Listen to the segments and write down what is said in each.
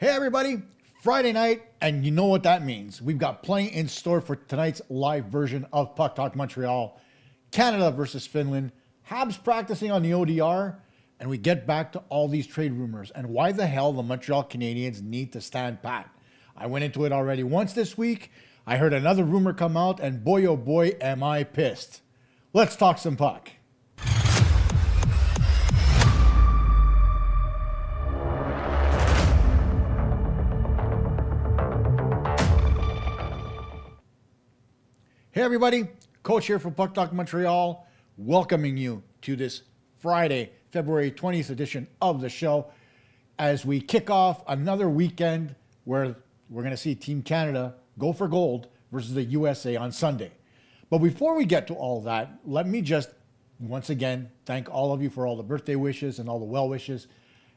Hey everybody, Friday night, and you know what that means. We've got plenty in store for tonight's live version of PuckTalk Montreal. Canada versus Finland, Habs practicing on the ODR, and we get back to all these trade rumors and why the hell the Montreal Canadiens need to stand pat. I went into it already once this week. I heard another rumor come out, and boy oh boy am I pissed. Let's talk some puck. Hey everybody, Coach here from PuckTalk Montreal, welcoming you to this Friday, February 20th edition of the show as we kick off another weekend where we're going to see Team Canada go for gold versus the USA on Sunday. But before we get to all that, let me just once again thank all of you for all the birthday wishes and all the well wishes.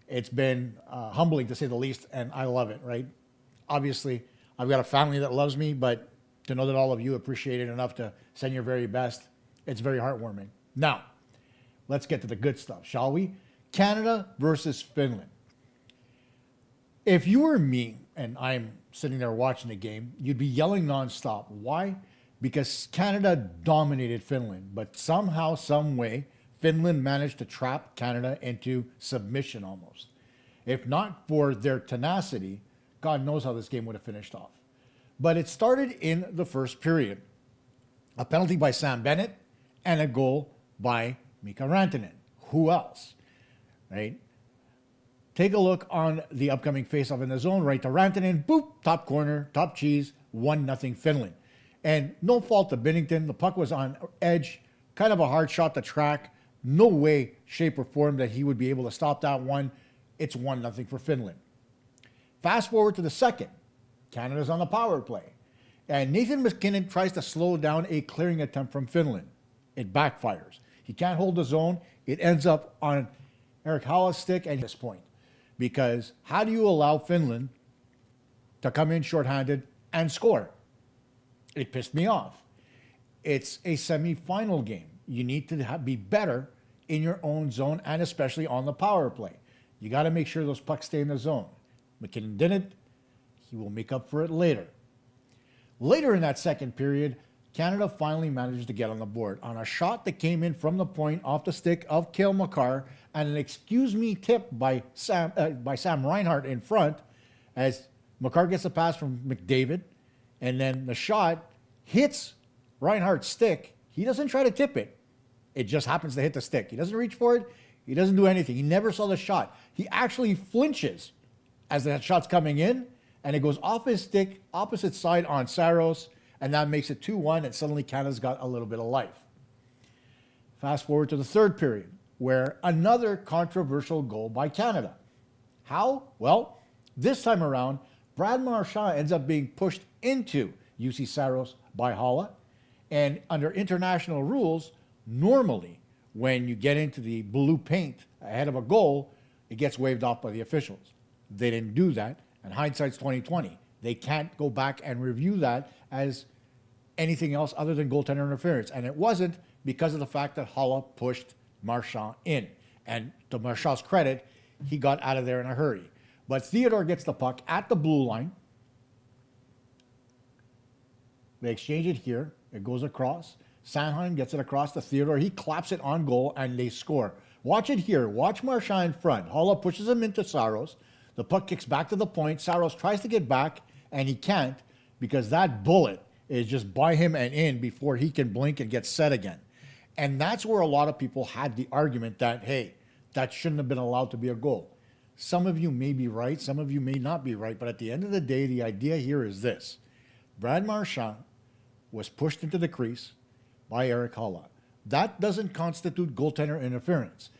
It's been humbling to say the least, and I love it, right? Obviously, I've got a family that loves me, but to know that all of you appreciate it enough to send your very best, it's very heartwarming. Now, let's get to the good stuff, shall we? Canada versus Finland. If you were me and I'm sitting there watching the game, you'd be yelling nonstop. Why? Because Canada dominated Finland, but somehow, some way, Finland managed to trap Canada into submission almost. If not for their tenacity, God knows how this game would have finished off. But it started in the first period. A penalty by Sam Bennett and a goal by Mika Rantanen. Who else? Right? Take a look on the upcoming faceoff in the zone. Right to Rantanen. Boop. Top corner. Top cheese. 1-0 Finland. And no fault to Binnington. The puck was on edge. Kind of a hard shot to track. No way, shape, or form that he would be able to stop that one. It's 1-0 for Finland. Fast forward to the second. Canada's on the power play. And Nathan McKinnon tries to slow down a clearing attempt from Finland. It backfires. He can't hold the zone. It ends up on Erik Halla's stick at this point. Because how do you allow Finland to come in shorthanded and score? It pissed me off. It's a semifinal game. You need to be better in your own zone and especially on the power play. You got to make sure those pucks stay in the zone. McKinnon didn't. He will make up for it later. Later in that second period, Canada finally managed to get on the board on a shot that came in from the point off the stick of Cale Makar and an excuse me tip by Sam Reinhart in front as Makar gets a pass from McDavid, and then the shot hits Reinhart's stick. He doesn't try to tip it. It just happens to hit the stick. He doesn't reach for it. He doesn't do anything. He never saw the shot. He actually flinches as that shot's coming in, and it goes off his stick, opposite side on Saros, and that makes it 2-1, and suddenly Canada's got a little bit of life. Fast forward to the third period, where another controversial goal by Canada. How? Well, this time around, Brad Marchand ends up being pushed into UC Saros by Halla, and under international rules, normally, when you get into the blue paint ahead of a goal, it gets waved off by the officials. They didn't do that. And hindsight's 2020. They can't go back and review that as anything else other than goaltender interference. And it wasn't because of the fact that Halla pushed Marchand in. And to Marchand's credit, he got out of there in a hurry. But Theodore gets the puck at the blue line. They exchange it here. It goes across. Sanheim gets it across to Theodore. He claps it on goal, and they score. Watch it here. Watch Marchand in front. Halla pushes him into Saros. The puck kicks back to the point. Saros tries to get back, and he can't because that bullet is just by him and in before he can blink and get set again. And that's where a lot of people had the argument that, hey, that shouldn't have been allowed to be a goal. Some of you may be right. Some of you may not be right. But at the end of the day, the idea here is this. Brad Marchand was pushed into the crease by Erik Haula. That doesn't constitute goaltender interference.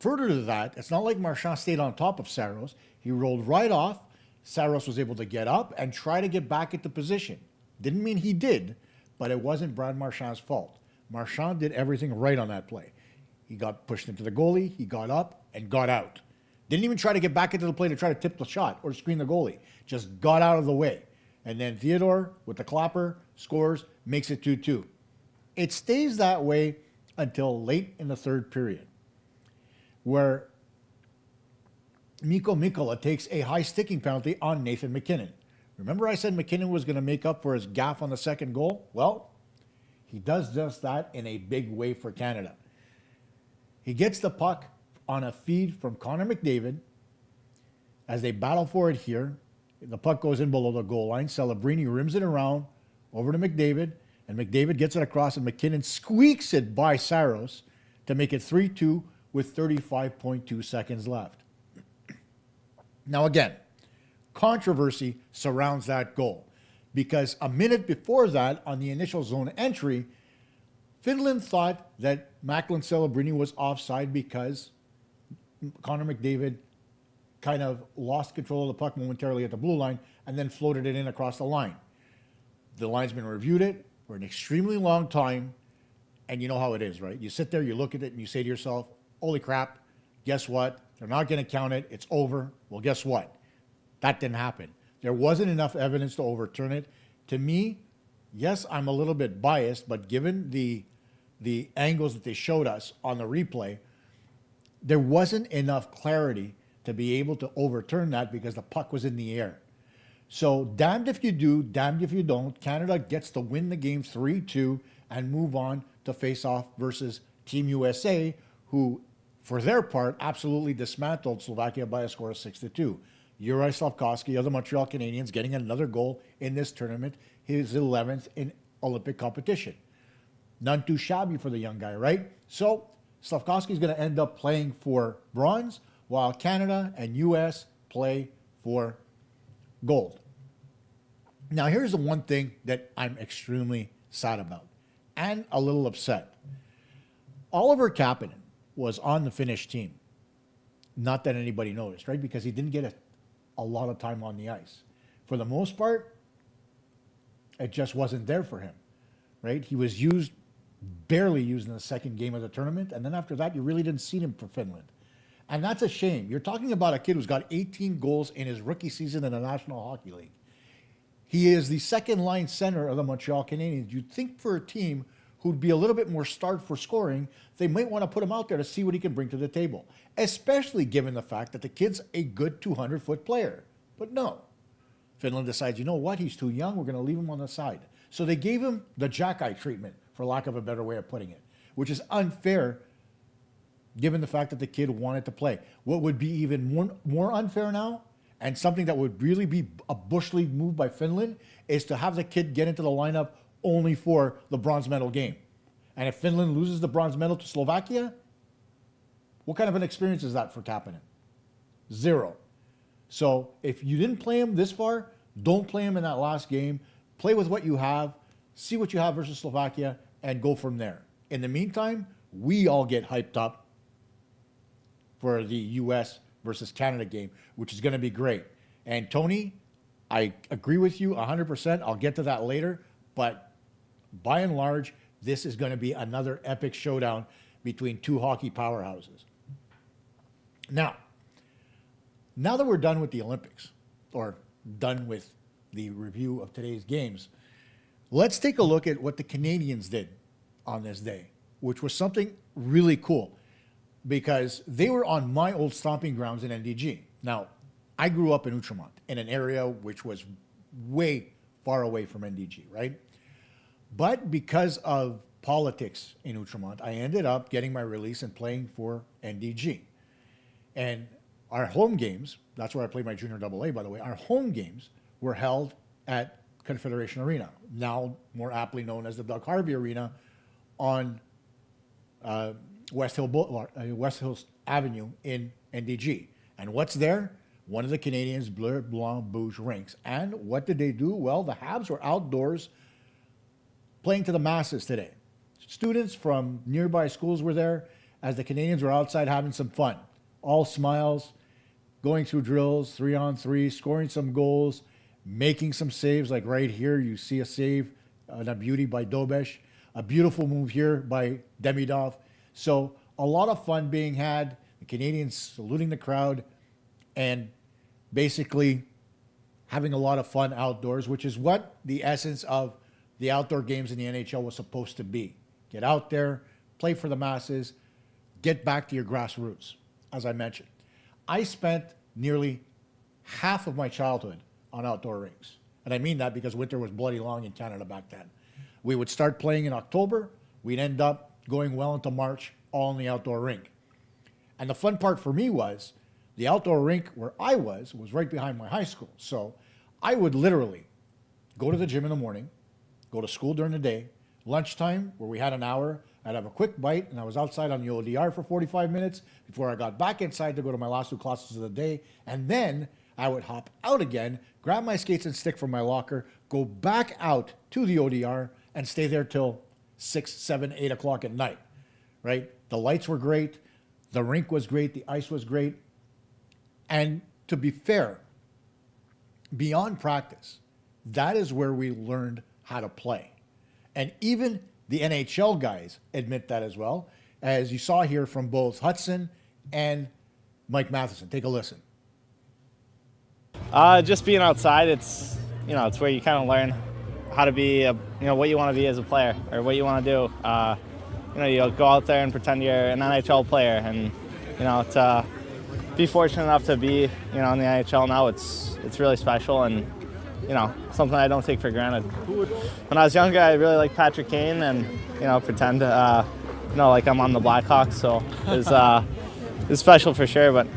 Further to that, it's not like Marchand stayed on top of Saros. He rolled right off. Saros was able to get up and try to get back into position. Didn't mean he did, but it wasn't Brad Marchand's fault. Marchand did everything right on that play. He got pushed into the goalie, he got up and got out. Didn't even try to get back into the play to try to tip the shot or screen the goalie. Just got out of the way. And then Theodore, with the clapper, scores, makes it 2-2. It stays that way until late in the third period, where Mikko Mikkola takes a high sticking penalty on Nathan MacKinnon. Remember I said MacKinnon was going to make up for his gaffe on the second goal? Well, he does just that in a big way for Canada. He gets the puck on a feed from Connor McDavid. As they battle for it here, the puck goes in below the goal line. Celebrini rims it around over to McDavid, and McDavid gets it across, and MacKinnon squeaks it by Saros to make it 3-2 with 35.2 seconds left. Now again, controversy surrounds that goal because a minute before that, on the initial zone entry, Finland thought that Macklin Celebrini was offside because Connor McDavid kind of lost control of the puck momentarily at the blue line and then floated it in across the line. The linesman reviewed it for an extremely long time, and you know how it is, right? You sit there, you look at it, and you say to yourself, holy crap, guess what? They're not going to count it. It's over. Well, guess what? That didn't happen. There wasn't enough evidence to overturn it. To me, yes, I'm a little bit biased, but given the angles that they showed us on the replay, there wasn't enough clarity to be able to overturn that because the puck was in the air. So damned if you do, damned if you don't. Canada gets to win the game 3-2 and move on to face off versus Team USA, who, for their part, absolutely dismantled Slovakia by a score of 6-2. Juraj Slafkovský of the Montreal Canadiens getting another goal in this tournament, his 11th in Olympic competition. None too shabby for the young guy, right? So Slafkovský is going to end up playing for bronze, while Canada and US play for gold. Now, here's the one thing that I'm extremely sad about and a little upset. Oliver Kapanen was on the Finnish team. Not that anybody noticed, right? Because he didn't get a lot of time on the ice. For the most part, it just wasn't there for him, right? He was barely used in the second game of the tournament, and then after that, you really didn't see him for Finland. And that's a shame. You're talking about a kid who's got 18 goals in his rookie season in the National Hockey League. He is the second-line center of the Montreal Canadiens. You'd think for a team who'd be a little bit more starved for scoring, they might want to put him out there to see what he can bring to the table, especially given the fact that the kid's a good 200-foot player. But no. Finland decides, you know what, he's too young, we're going to leave him on the side. So they gave him the jack-eye treatment, for lack of a better way of putting it, which is unfair given the fact that the kid wanted to play. What would be even more unfair now, and something that would really be a bush league move by Finland, is to have the kid get into the lineup only for the bronze medal game. And if Finland loses the bronze medal to Slovakia, what kind of an experience is that for Kapanen? Zero. So if you didn't play him this far, don't play him in that last game. Play with what you have, see what you have versus Slovakia, and go from there. In the meantime, we all get hyped up for the US versus Canada game, which is going to be great. And Tony, I agree with you 100%. I'll get to that later. But by and large, this is going to be another epic showdown between two hockey powerhouses. Now that we're done with the Olympics, or done with the review of today's games, let's take a look at what the Canadiens did on this day, which was something really cool because they were on my old stomping grounds in NDG. Now, I grew up in Outremont, in an area which was way far away from NDG, right? But because of politics in Outremont, I ended up getting my release and playing for NDG. And our home games, that's where I played my junior AA, by the way, our home games were held at Confederation Arena, now more aptly known as the Doug Harvey Arena on West Hills Avenue in NDG. And what's there? One of the Canadiens' Bleu Blanc Bouge rinks. And what did they do? Well, the Habs were outdoors playing to the masses today. Students from nearby schools were there as the Canadiens were outside having some fun. All smiles, going through drills, 3-on-3, scoring some goals, making some saves. Like right here, you see a save, a beauty by Dobesh, a beautiful move here by Demidov. So a lot of fun being had, the Canadiens saluting the crowd and basically having a lot of fun outdoors, which is what the essence of the outdoor games in the NHL was supposed to be. Get out there, play for the masses, get back to your grassroots, as I mentioned. I spent nearly half of my childhood on outdoor rinks. And I mean that because winter was bloody long in Canada back then. We would start playing in October. We'd end up going well into March, all in the outdoor rink. And the fun part for me was the outdoor rink where I was right behind my high school. So I would literally go to the gym in the morning, go to school during the day, lunchtime where we had an hour, I'd have a quick bite, and I was outside on the ODR for 45 minutes before I got back inside to go to my last 2 classes of the day. And then I would hop out again, grab my skates and stick from my locker, go back out to the ODR, and stay there till 6, 7, 8 o'clock at night, right? The lights were great. The rink was great. The ice was great. And to be fair, beyond practice, that is where we learned how to play. And even the NHL guys admit that as well, as you saw here from both Hudson and Mike Matheson. Take a listen. Just being outside, it's where you kind of learn how to be, what you want to be as a player or what you want to do. You go out there and pretend you're an NHL player, and to be fortunate enough to be, in the NHL now, it's really special and something I don't take for granted. When I was younger, I really liked Patrick Kane and pretend like I'm on the Blackhawks, so it's special for sure. But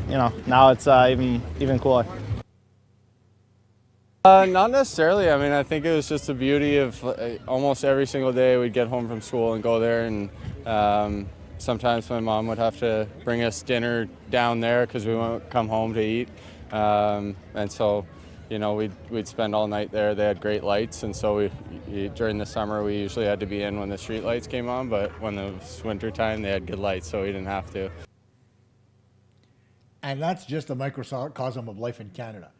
now it's even cooler. Not necessarily. I mean, I think it was just the beauty of almost every single day we'd get home from school and go there, and sometimes my mom would have to bring us dinner down there because we wouldn't come home to eat, and so we'd spend all night there. They had great lights, and so during the summer we usually had to be in when the street lights came on, but when it was winter time they had good lights, so we didn't have to. And that's just a microcosm of life in Canada.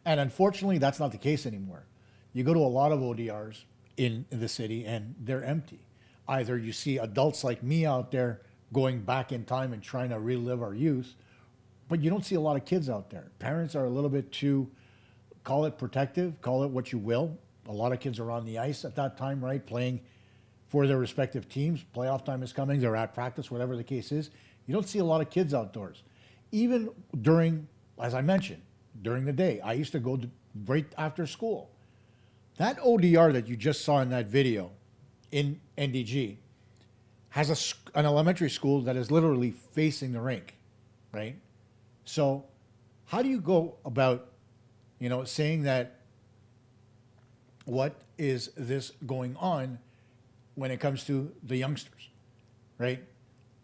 And unfortunately, that's not the case anymore. You go to a lot of ODRs in the city and they're empty. Either you see adults like me out there going back in time and trying to relive our youth, but you don't see a lot of kids out there. Parents are a little bit too, call it protective, call it what you will. A lot of kids are on the ice at that time, right? Playing for their respective teams. Playoff time is coming. They're at practice, whatever the case is. You don't see a lot of kids outdoors. Even during, as I mentioned, during the day, I used to go right after school. That ODR that you just saw in that video in NDG has an elementary school that is literally facing the rink, right? So how do you go about, saying that what is this going on when it comes to the youngsters, right?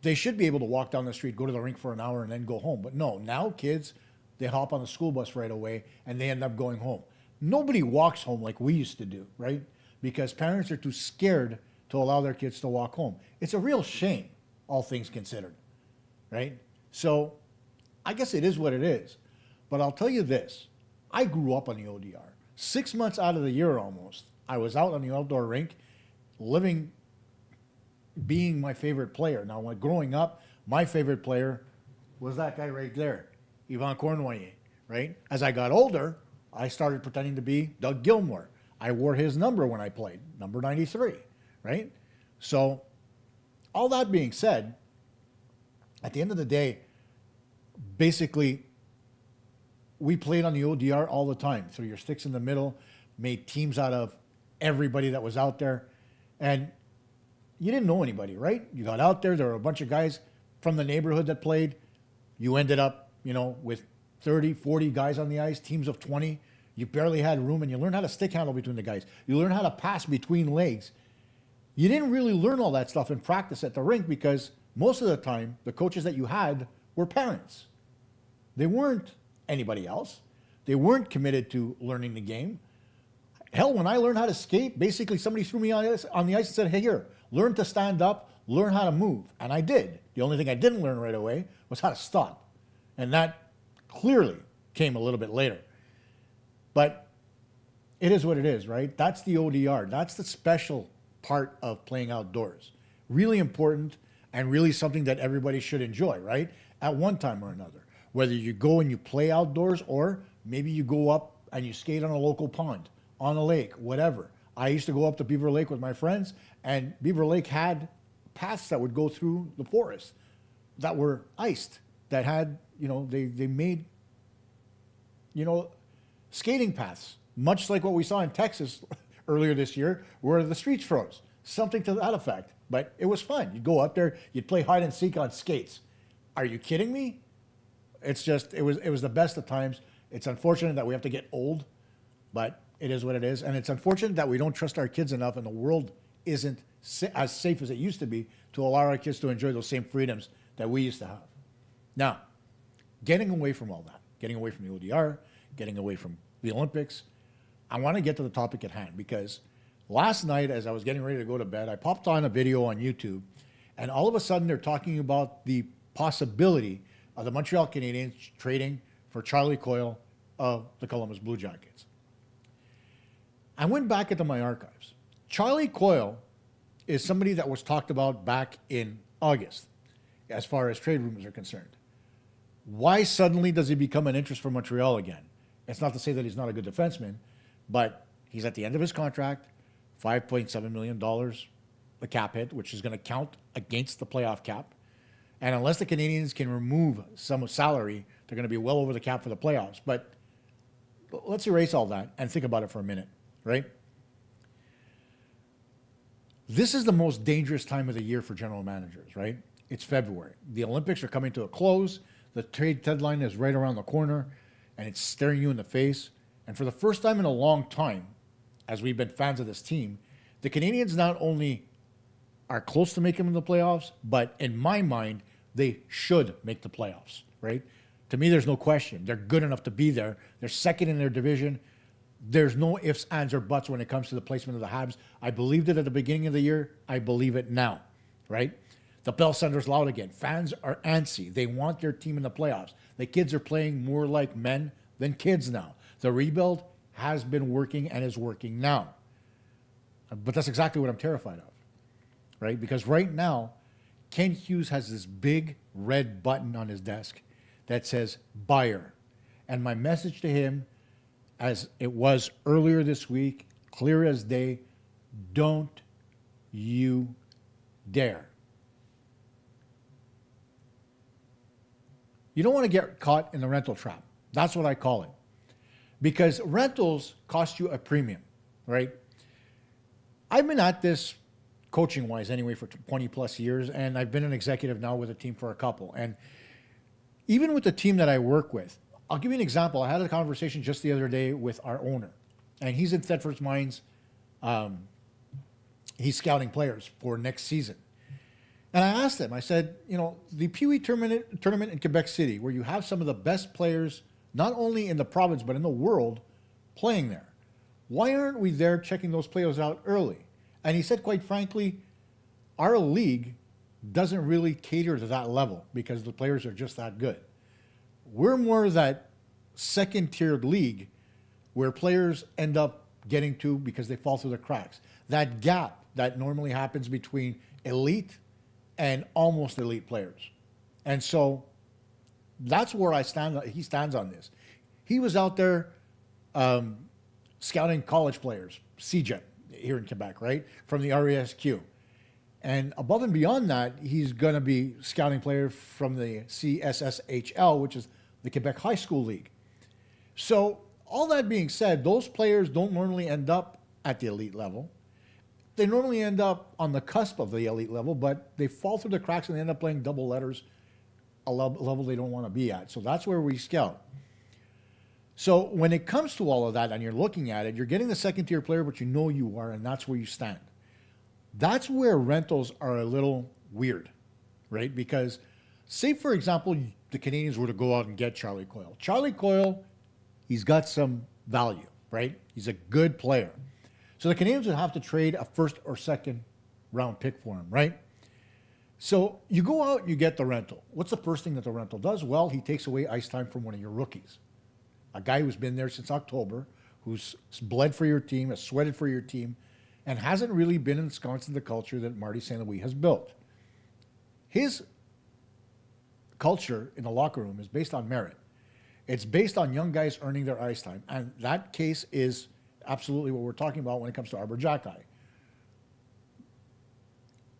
They should be able to walk down the street, go to the rink for an hour and then go home. But no, now kids, they hop on the school bus right away and they end up going home. Nobody walks home like we used to do, right? Because parents are too scared to allow their kids to walk home. It's a real shame, all things considered, right? So I guess it is what it is. But I'll tell you this, I grew up on the ODR. 6 months out of the year almost, I was out on the outdoor rink, being my favorite player. Now, when growing up, my favorite player was that guy right there, Yvan Cournoyer, right? As I got older, I started pretending to be Doug Gilmour. I wore his number when I played, number 93, right? So all that being said, at the end of the day, basically, we played on the ODR all the time. Threw your sticks in the middle, made teams out of everybody that was out there. And you didn't know anybody, right? You got out there, there were a bunch of guys from the neighborhood that played. You ended up, with 30, 40 guys on the ice, teams of 20. You barely had room, and you learned how to stick handle between the guys. You learned how to pass between legs. You didn't really learn all that stuff in practice at the rink because most of the time, the coaches that you had were parents. They weren't anybody else. They weren't committed to learning the game. Hell, when I learned how to skate, basically somebody threw me on the ice and said, hey, here, learn to stand up, learn how to move. And I did. The only thing I didn't learn right away was how to stop. And that clearly came a little bit later. But it is what it is, right? That's the ODR. That's the special part of playing outdoors. Really important and really something that everybody should enjoy, right? At one time or another. Whether you go and you play outdoors or maybe you go up and you skate on a local pond, on a lake, whatever. I used to go up to Beaver Lake with my friends, and Beaver Lake had paths that would go through the forest that were iced, that had, they made skating paths, much like what we saw in Texas earlier this year, where the streets froze. Something to that effect. But it was fun. You'd go up there, you'd play hide and seek on skates. Are you kidding me? It's just, it was the best of times. It's unfortunate that we have to get old, but it is what it is. And it's unfortunate that we don't trust our kids enough and the world isn't as safe as it used to be to allow our kids to enjoy those same freedoms that we used to have. Now, getting away from all that, getting away from the ODR, getting away from the Olympics, I want to get to the topic at hand because last night, as I was getting ready to go to bed, I popped on a video on YouTube, and all of a sudden they're talking about the possibility of the Montreal Canadiens trading for Charlie Coyle of the Columbus Blue Jackets. I went back into my archives. Charlie Coyle is somebody that was talked about back in August as far as trade rumors are concerned. Why suddenly does he become an interest for Montreal again? It's not to say that he's not a good defenseman, but he's at the end of his contract, $5.7 million, the cap hit, which is going to count against the playoff cap. And unless the Canadiens can remove some salary, they're going to be well over the cap for the playoffs. But let's erase all that and think about it for a minute, right? This is the most dangerous time of the year for general managers, right? It's February. The Olympics are coming to a close. The trade deadline is right around the corner, and it's staring you in the face. And for the first time in a long time, as we've been fans of this team, the Canadiens not only are close to making the playoffs, but in my mind, they should make the playoffs, right? To me, there's no question. They're good enough to be there. They're second in their division. There's no ifs, ands, or buts when it comes to the placement of the Habs. I believed it at the beginning of the year. I believe it now, right? The bell sounder's loud again. Fans are antsy. They want their team in the playoffs. The kids are playing more like men than kids now. The rebuild has been working and is working now. But that's exactly what I'm terrified of, right? Because right now, Ken Hughes has this big red button on his desk that says buyer. And my message to him, as it was earlier this week, clear as day, don't you dare. You don't want to get caught in the rental trap. That's what I call it. Because rentals cost you a premium, right? I've been at this coaching-wise anyway for 20 plus years, and I've been an executive now with a team for a couple. And even with the team that I work with, I'll give you an example. I had a conversation just the other day with our owner, and he's in Thetford's Mines. He's scouting players for next season. And I asked him, I said, the Pee Wee tournament in Quebec City, where you have some of the best players, not only in the province, but in the world, playing there. Why aren't we there checking those players out early? And he said, quite frankly, our league doesn't really cater to that level because the players are just that good. We're more that second-tiered league where players end up getting to because they fall through the cracks. That gap that normally happens between elite and almost elite players. And so that's where I stand. He stands on this. He was out there scouting college players, CJ, here in Quebec, right? From the RESQ. And above and beyond that, he's going to be scouting players from the CSSHL, which is the Quebec High School League. So all that being said, those players don't normally end up at the elite level. They normally end up on the cusp of the elite level, but they fall through the cracks and they end up playing double letters, a level they don't want to be at. So that's where we scout. So when it comes to all of that and you're looking at it, you're getting the second-tier player, but you know you are, and that's where you stand. That's where rentals are a little weird, right? Because say, for example, the Canadiens were to go out and get Charlie Coyle. Charlie Coyle, he's got some value, right? He's a good player. So the Canadiens would have to trade a first or second round pick for him, right? So you go out and you get the rental. What's the first thing that the rental does? Well, he takes away ice time from one of your rookies. A guy who's been there since October, who's bled for your team, has sweated for your team, and hasn't really been ensconced in the culture that Marty St. Louis has built. His culture in the locker room is based on merit. It's based on young guys earning their ice time. And that case is absolutely what we're talking about when it comes to Arbor Jacki.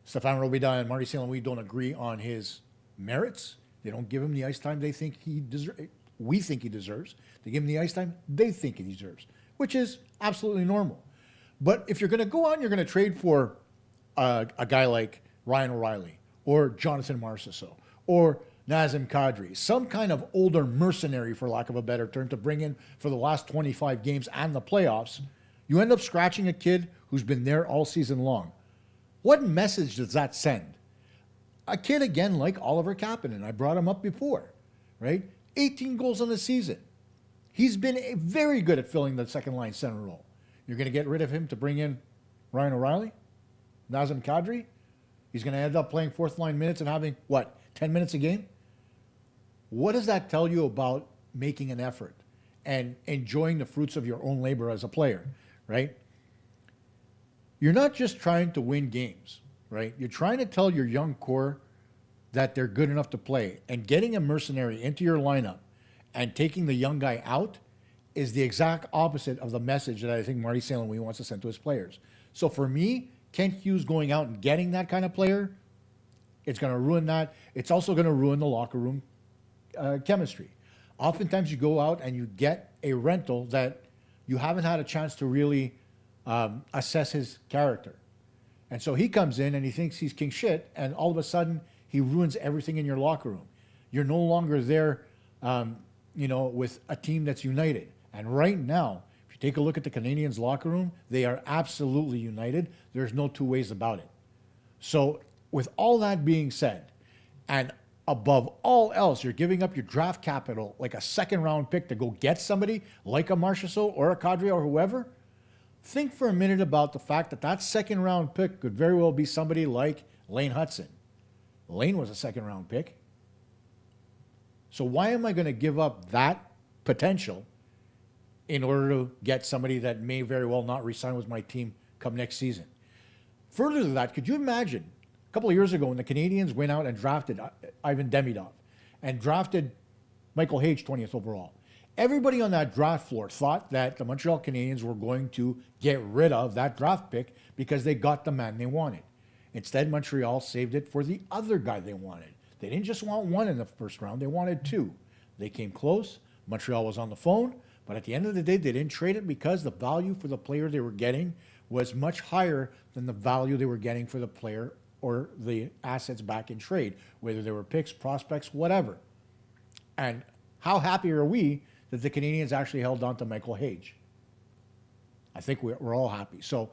Stéphane Robida and Marty St. Louis don't agree on his merits. They don't give him the ice time they think he we think he deserves. They give him the ice time they think he deserves, which is absolutely normal. But if you're going to go out and you're going to trade for a guy like Ryan O'Reilly or Jonathan Marchessault or Nazem Kadri, some kind of older mercenary, for lack of a better term, to bring in for the last 25 games and the playoffs, you end up scratching a kid who's been there all season long. What message does that send? A kid, again, like Oliver Kapanen, I brought him up before, right? 18 goals on the season. He's been very good at filling the second line center role. You're going to get rid of him to bring in Ryan O'Reilly? Nazem Kadri? He's going to end up playing fourth line minutes and having, 10 minutes a game? What does that tell you about making an effort and enjoying the fruits of your own labor as a player, right? You're not just trying to win games, right? You're trying to tell your young core that they're good enough to play. And getting a mercenary into your lineup and taking the young guy out is the exact opposite of the message that I think Marty St. Louis wants to send to his players. So for me, Kent Hughes going out and getting that kind of player, it's going to ruin that. It's also going to ruin the locker room chemistry. Oftentimes you go out and you get a rental that you haven't had a chance to really assess his character. And so he comes in and he thinks he's king shit, and all of a sudden he ruins everything in your locker room. You're no longer there, with a team that's united. And right now, if you take a look at the Canadiens' locker room, they are absolutely united. There's no two ways about it. So with all that being said, and above all else, you're giving up your draft capital, like a second-round pick, to go get somebody like a Marchessault or a Kadri or whoever. Think for a minute about the fact that that second-round pick could very well be somebody like Lane Hudson. Lane was a second-round pick. So why am I going to give up that potential in order to get somebody that may very well not re-sign with my team come next season? Further to that, could you imagine a couple of years ago when the Canadiens went out and drafted Ivan Demidov and drafted Michael Hage 20th overall? Everybody on that draft floor thought that the Montreal Canadiens were going to get rid of that draft pick because they got the man they wanted. Instead, Montreal saved it for the other guy they wanted. They didn't just want one in the first round, they wanted two. They came close. Montreal was on the phone, but at the end of the day, they didn't trade it because the value for the player they were getting was much higher than the value they were getting for the player or the assets back in trade, whether they were picks, prospects, whatever. And how happy are we that the Canadiens actually held on to Michael Hage? I think we're all happy. So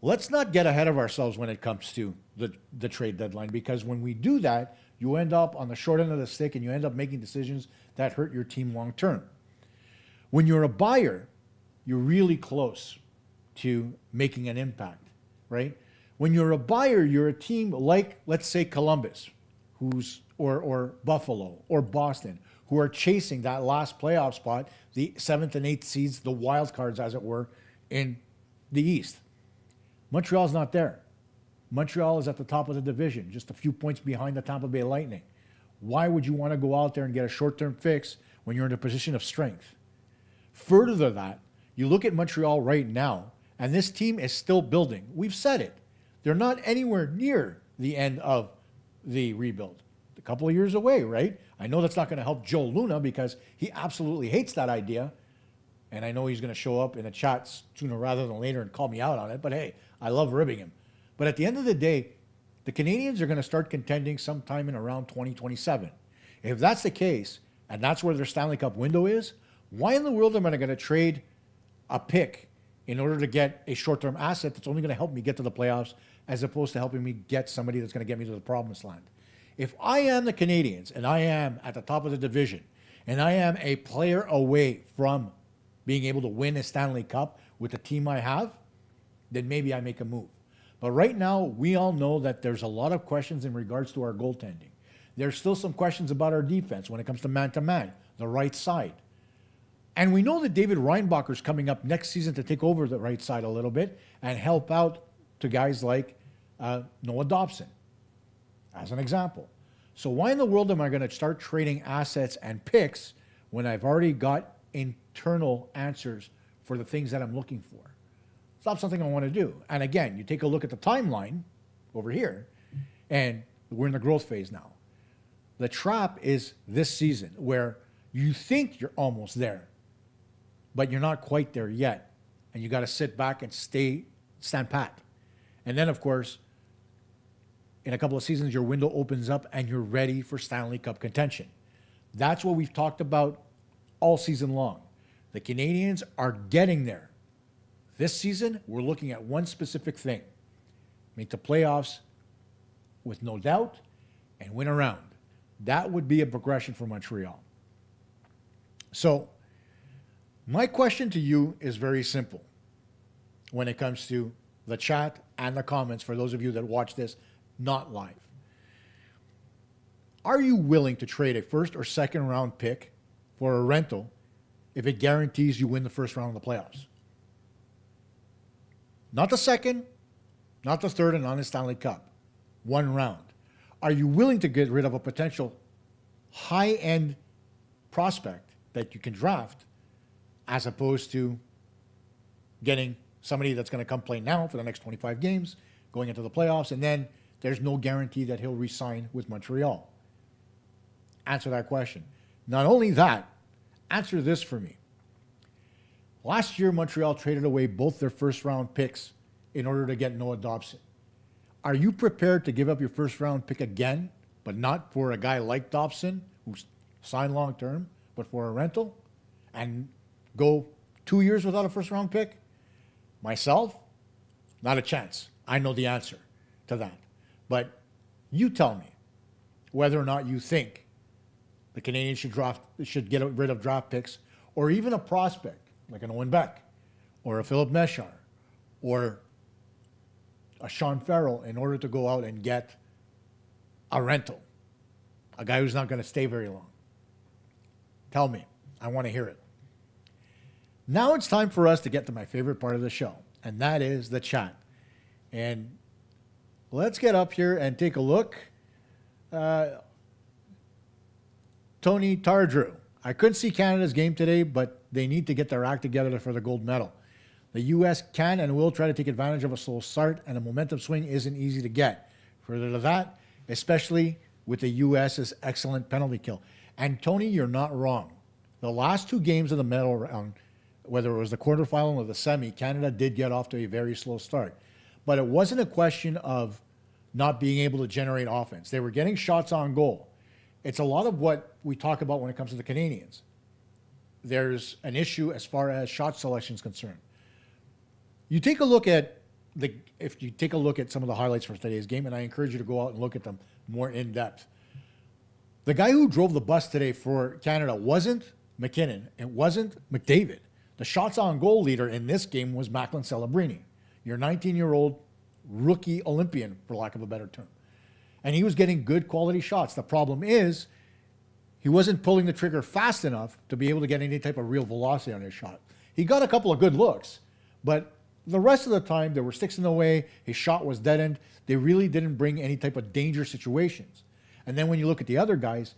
let's not get ahead of ourselves when it comes to the trade deadline, because when we do that, you end up on the short end of the stick and you end up making decisions that hurt your team long term. When you're a buyer, you're really close to making an impact, right? When you're a buyer, you're a team like, let's say, Columbus, or Buffalo or Boston, who are chasing that last playoff spot, the 7th and 8th seeds, the wild cards, as it were, in the East. Montreal's not there. Montreal is at the top of the division, just a few points behind the Tampa Bay Lightning. Why would you want to go out there and get a short-term fix when you're in a position of strength? Further to that, you look at Montreal right now, and this team is still building. We've said it. They're not anywhere near the end of the rebuild. A couple of years away, right? I know that's not going to help Joe Luna because he absolutely hates that idea. And I know he's going to show up in a chat sooner rather than later and call me out on it. But hey, I love ribbing him. But at the end of the day, the Canadiens are going to start contending sometime in around 2027. If that's the case, and that's where their Stanley Cup window is, why in the world am I going to trade a pick in order to get a short-term asset that's only going to help me get to the playoffs as opposed to helping me get somebody that's going to get me to the promised land? If I am the Canadiens and I am at the top of the division and I am a player away from being able to win a Stanley Cup with the team I have, then maybe I make a move. But right now, we all know that there's a lot of questions in regards to our goaltending. There's still some questions about our defense when it comes to man-to-man, the right side. And we know that David Reinbacher's coming up next season to take over the right side a little bit and help out to guys like Noah Dobson, as an example. So why in the world am I going to start trading assets and picks when I've already got internal answers for the things that I'm looking for? It's not something I want to do. And again, you take a look at the timeline over here, and we're in the growth phase now. The trap is this season where You think you're almost there, but you're not quite there yet. And you got to sit back and stand pat. And then, of course, in a couple of seasons, your window opens up and you're ready for Stanley Cup contention. That's what we've talked about all season long. The Canadiens are getting there. This season, we're looking at one specific thing: make the playoffs with no doubt and win a round. That would be a progression for Montreal. So, my question to you is very simple when it comes to the chat and the comments for those of you that watch this not live. Are you willing to trade a first or second round pick for a rental if it guarantees you win the first round of the playoffs? Not the second, not the third, and not the Stanley Cup. One round. Are you willing to get rid of a potential high-end prospect that you can draft as opposed to getting somebody that's going to come play now for the next 25 games, going into the playoffs, and then there's no guarantee that he'll re-sign with Montreal? Answer that question. Not only that, answer this for me. Last year, Montreal traded away both their first-round picks in order to get Noah Dobson. Are you prepared to give up your first-round pick again, but not for a guy like Dobson, who's signed long-term, but for a rental, and go 2 years without a first-round pick? Myself, not a chance. I know the answer to that. But you tell me whether or not you think the Canadiens should get rid of draft picks, or even a prospect like an Owen Beck or a Philip Meshar or a Sean Farrell in order to go out and get a rental, a guy who's not going to stay very long. Tell me. I want to hear it. Now it's time for us to get to my favorite part of the show, and that is the chat. And let's get up here and take a look. Tony Tardrew. I couldn't see Canada's game today, but they need to get their act together for the gold medal. The U.S. can and will try to take advantage of a slow start, and a momentum swing isn't easy to get. Further to that, especially with the U.S.'s excellent penalty kill. And Tony, you're not wrong. The last two games of the medal round, whether it was the quarterfinal or the semi, Canada did get off to a very slow start. But it wasn't a question of not being able to generate offense. They were getting shots on goal. It's a lot of what we talk about when it comes to the Canadiens. There's an issue as far as shot selection is concerned. You take a look at if you take a look at some of the highlights from today's game, and I encourage you to go out and look at them more in depth. The guy who drove the bus today for Canada wasn't McKinnon. It wasn't McDavid. The shots on goal leader in this game was Macklin Celebrini, your 19-year-old rookie Olympian, for lack of a better term. And he was getting good quality shots. The problem is he wasn't pulling the trigger fast enough to be able to get any type of real velocity on his shot. He got a couple of good looks, but the rest of the time there were sticks in the way. His shot was dead end. They really didn't bring any type of danger situations. And then when you look at the other guys,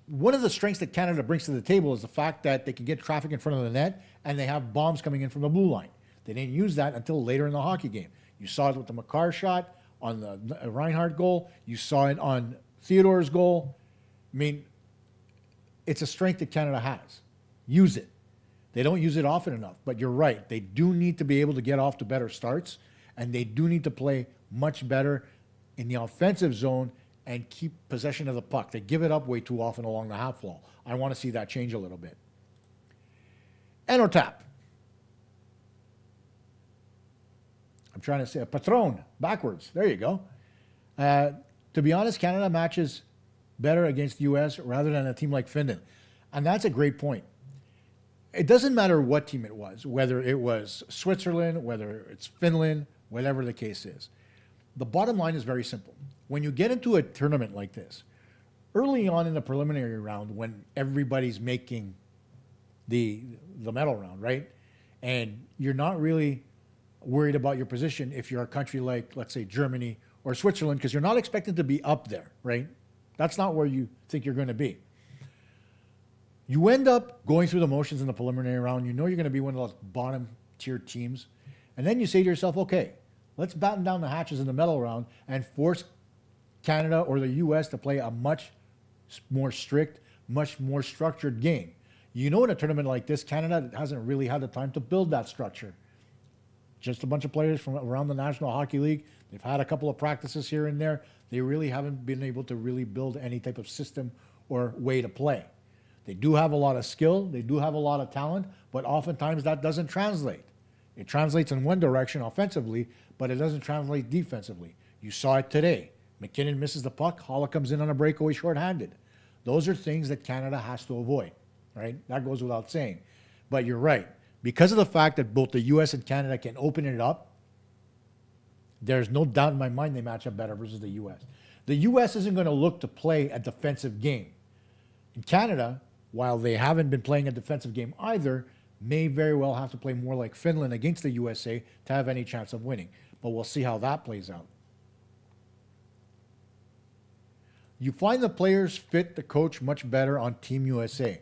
one of the strengths that Canada brings to the table is the fact that they can get traffic in front of the net and they have bombs coming in from the blue line. They didn't use that until later in the hockey game. You saw it with the Makar shot on the Reinhardt goal. You saw it on Theodore's goal. I mean, it's a strength that Canada has. Use it. They don't use it often enough, but you're right. They do need to be able to get off to better starts, and they do need to play much better in the offensive zone and keep possession of the puck. They give it up way too often along the half wall. I want to see that change a little bit. Enotap. I'm trying to say a patron backwards. There you go. To be honest, Canada matches better against the U.S. rather than a team like Finland. And that's a great point. It doesn't matter what team it was, whether it was Switzerland, whether it's Finland, whatever the case is. The bottom line is very simple. When you get into a tournament like this, early on in the preliminary round, when everybody's making the medal round, right? And you're not really worried about your position if you're a country like, let's say, Germany or Switzerland, because you're not expected to be up there, right? That's not where you think you're going to be. You end up going through the motions in the preliminary round. You know you're going to be one of those bottom-tier teams. And then you say to yourself, okay, let's batten down the hatches in the medal round and force Canada or the U.S. to play a much more strict, much more structured game. You know, in a tournament like this, Canada hasn't really had the time to build that structure. Just a bunch of players from around the National Hockey League. They've had a couple of practices here and there. They really haven't been able to really build any type of system or way to play. They do have a lot of skill. They do have a lot of talent, but oftentimes that doesn't translate. It translates in one direction offensively, but it doesn't translate defensively. You saw it today. McKinnon misses the puck. Holla comes in on a breakaway shorthanded. Those are things that Canada has to avoid, right? That goes without saying. But you're right. Because of the fact that both the U.S. and Canada can open it up, there's no doubt in my mind they match up better versus the U.S. The U.S. isn't going to look to play a defensive game. In Canada, while they haven't been playing a defensive game either, may very well have to play more like Finland against the USA to have any chance of winning. But we'll see how that plays out. You find the players fit the coach much better on Team USA.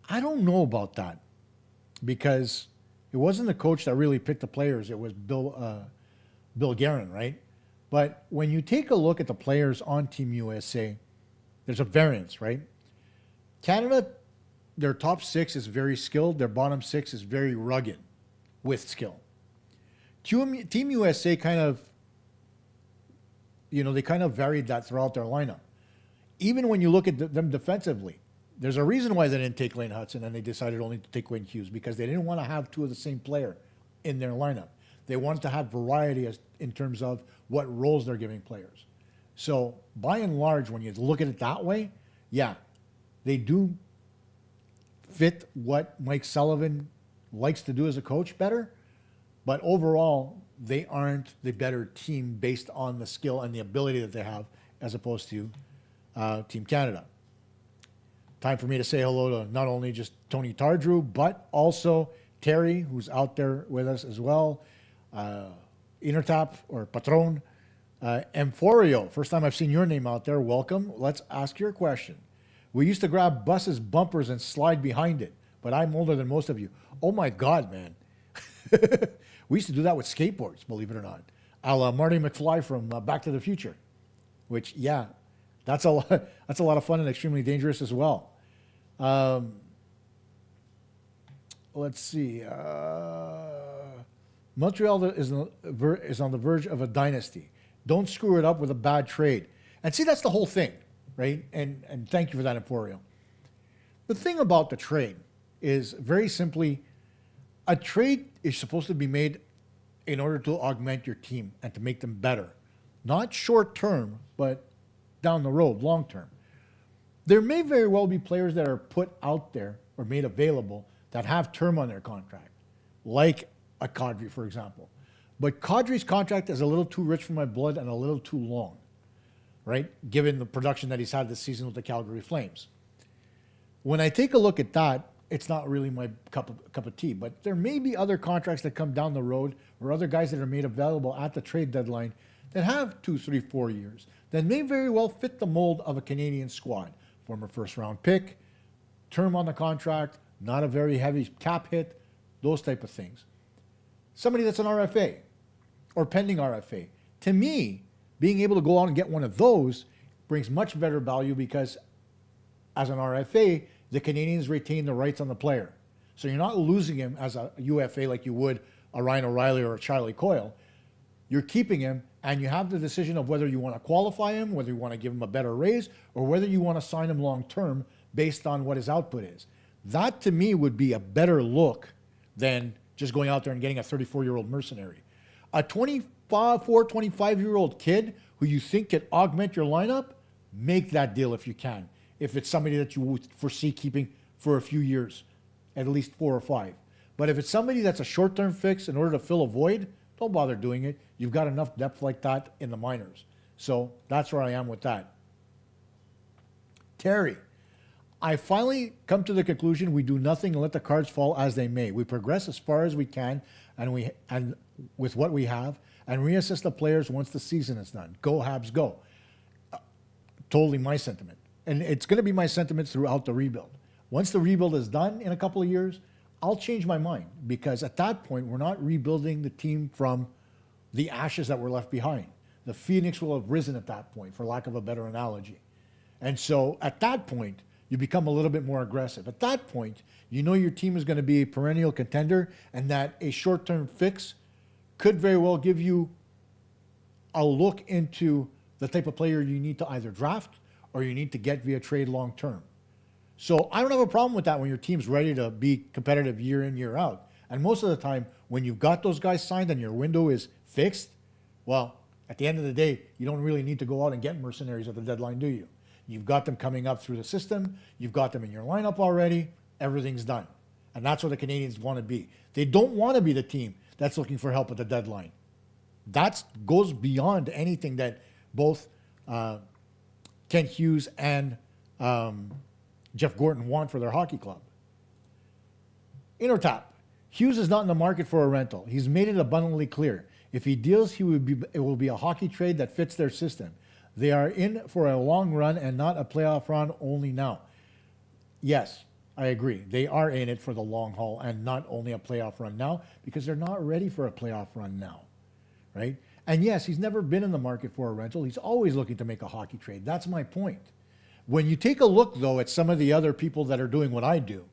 I don't know about that, because it wasn't the coach that really picked the players. It was Bill Guerin, right? But when you take a look at the players on Team USA, there's a variance, right? Canada, their top 6 is very skilled. Their bottom 6 is very rugged with skill. Team USA kind of, they kind of varied that throughout their lineup. Even when you look at them defensively, there's a reason why they didn't take Lane Hudson and they decided only to take Wayne Hughes, because they didn't want to have 2 of the same player in their lineup. They wanted to have variety in terms of what roles they're giving players. So by and large, when you look at it that way, yeah, they do fit what Mike Sullivan likes to do as a coach better, but overall, they aren't the better team based on the skill and the ability that they have as opposed to Team Canada. Time for me to say hello to not only just Tony Tardrew, but also Terry, who's out there with us as well, Intertap or Patron, Emphorio. First time I've seen your name out there. Welcome. Let's ask your question. We used to grab buses' bumpers and slide behind it, but I'm older than most of you. Oh my God, man. We used to do that with skateboards, believe it or not. A la Marty McFly from Back to the Future, which, yeah, that's a lot of fun and extremely dangerous as well. Let's see. Montreal is on the verge of a dynasty. Don't screw it up with a bad trade. And see, that's the whole thing, right? And thank you for that, Emporio. The thing about the trade is very simply, a trade is supposed to be made in order to augment your team and to make them better. Not short term, but down the road, long term. There may very well be players that are put out there or made available that have term on their contract, like a Kadri, for example. But Kadri's contract is a little too rich for my blood and a little too long, right? Given the production that he's had this season with the Calgary Flames. When I take a look at that, it's not really my cup of tea. But there may be other contracts that come down the road or other guys that are made available at the trade deadline that have 2, 3, 4 years that may very well fit the mold of a Canadian squad. Former first-round pick, term on the contract, not a very heavy cap hit, those type of things. Somebody that's an RFA or pending RFA. To me, being able to go out and get one of those brings much better value, because as an RFA, the Canadians retain the rights on the player. So you're not losing him as a UFA like you would a Ryan O'Reilly or a Charlie Coyle. You're keeping him, and you have the decision of whether you want to qualify him, whether you want to give him a better raise, or whether you want to sign him long-term based on what his output is. That, to me, would be a better look than just going out there and getting a 34-year-old mercenary. A 24, 25-year-old kid who you think could augment your lineup, make that deal if you can. If it's somebody that you would foresee keeping for a few years, at least 4 or 5. But if it's somebody that's a short-term fix in order to fill a void, don't bother doing it. You've got enough depth like that in the minors. So that's where I am with that. Terry, I finally come to the conclusion we do nothing and let the cards fall as they may. We progress as far as we can and with what we have, and reassess the players once the season is done. Go Habs, go. Totally my sentiment. And it's going to be my sentiment throughout the rebuild. Once the rebuild is done in a couple of years, I'll change my mind, because at that point, we're not rebuilding the team from the ashes that were left behind. The phoenix will have risen at that point, for lack of a better analogy. And so at that point, you become a little bit more aggressive. At that point, you know your team is going to be a perennial contender and that a short-term fix could very well give you a look into the type of player you need to either draft or you need to get via trade long-term. So I don't have a problem with that when your team's ready to be competitive year in, year out. And most of the time, when you've got those guys signed and your window is fixed, well, at the end of the day, you don't really need to go out and get mercenaries at the deadline, do you? You've got them coming up through the system. You've got them in your lineup already. Everything's done. And that's what the Canadiens want to be. They don't want to be the team that's looking for help at the deadline. That goes beyond anything that both Kent Hughes and Jeff Gorton want for their hockey club. Intertap. Hughes is not in the market for a rental. He's made it abundantly clear. If he deals, it will be a hockey trade that fits their system. They are in for a long run and not a playoff run only now. Yes, I agree. They are in it for the long haul and not only a playoff run now because they're not ready for a playoff run now, right? And yes, he's never been in the market for a rental. He's always looking to make a hockey trade. That's my point. When you take a look, though, at some of the other people that are doing what I do,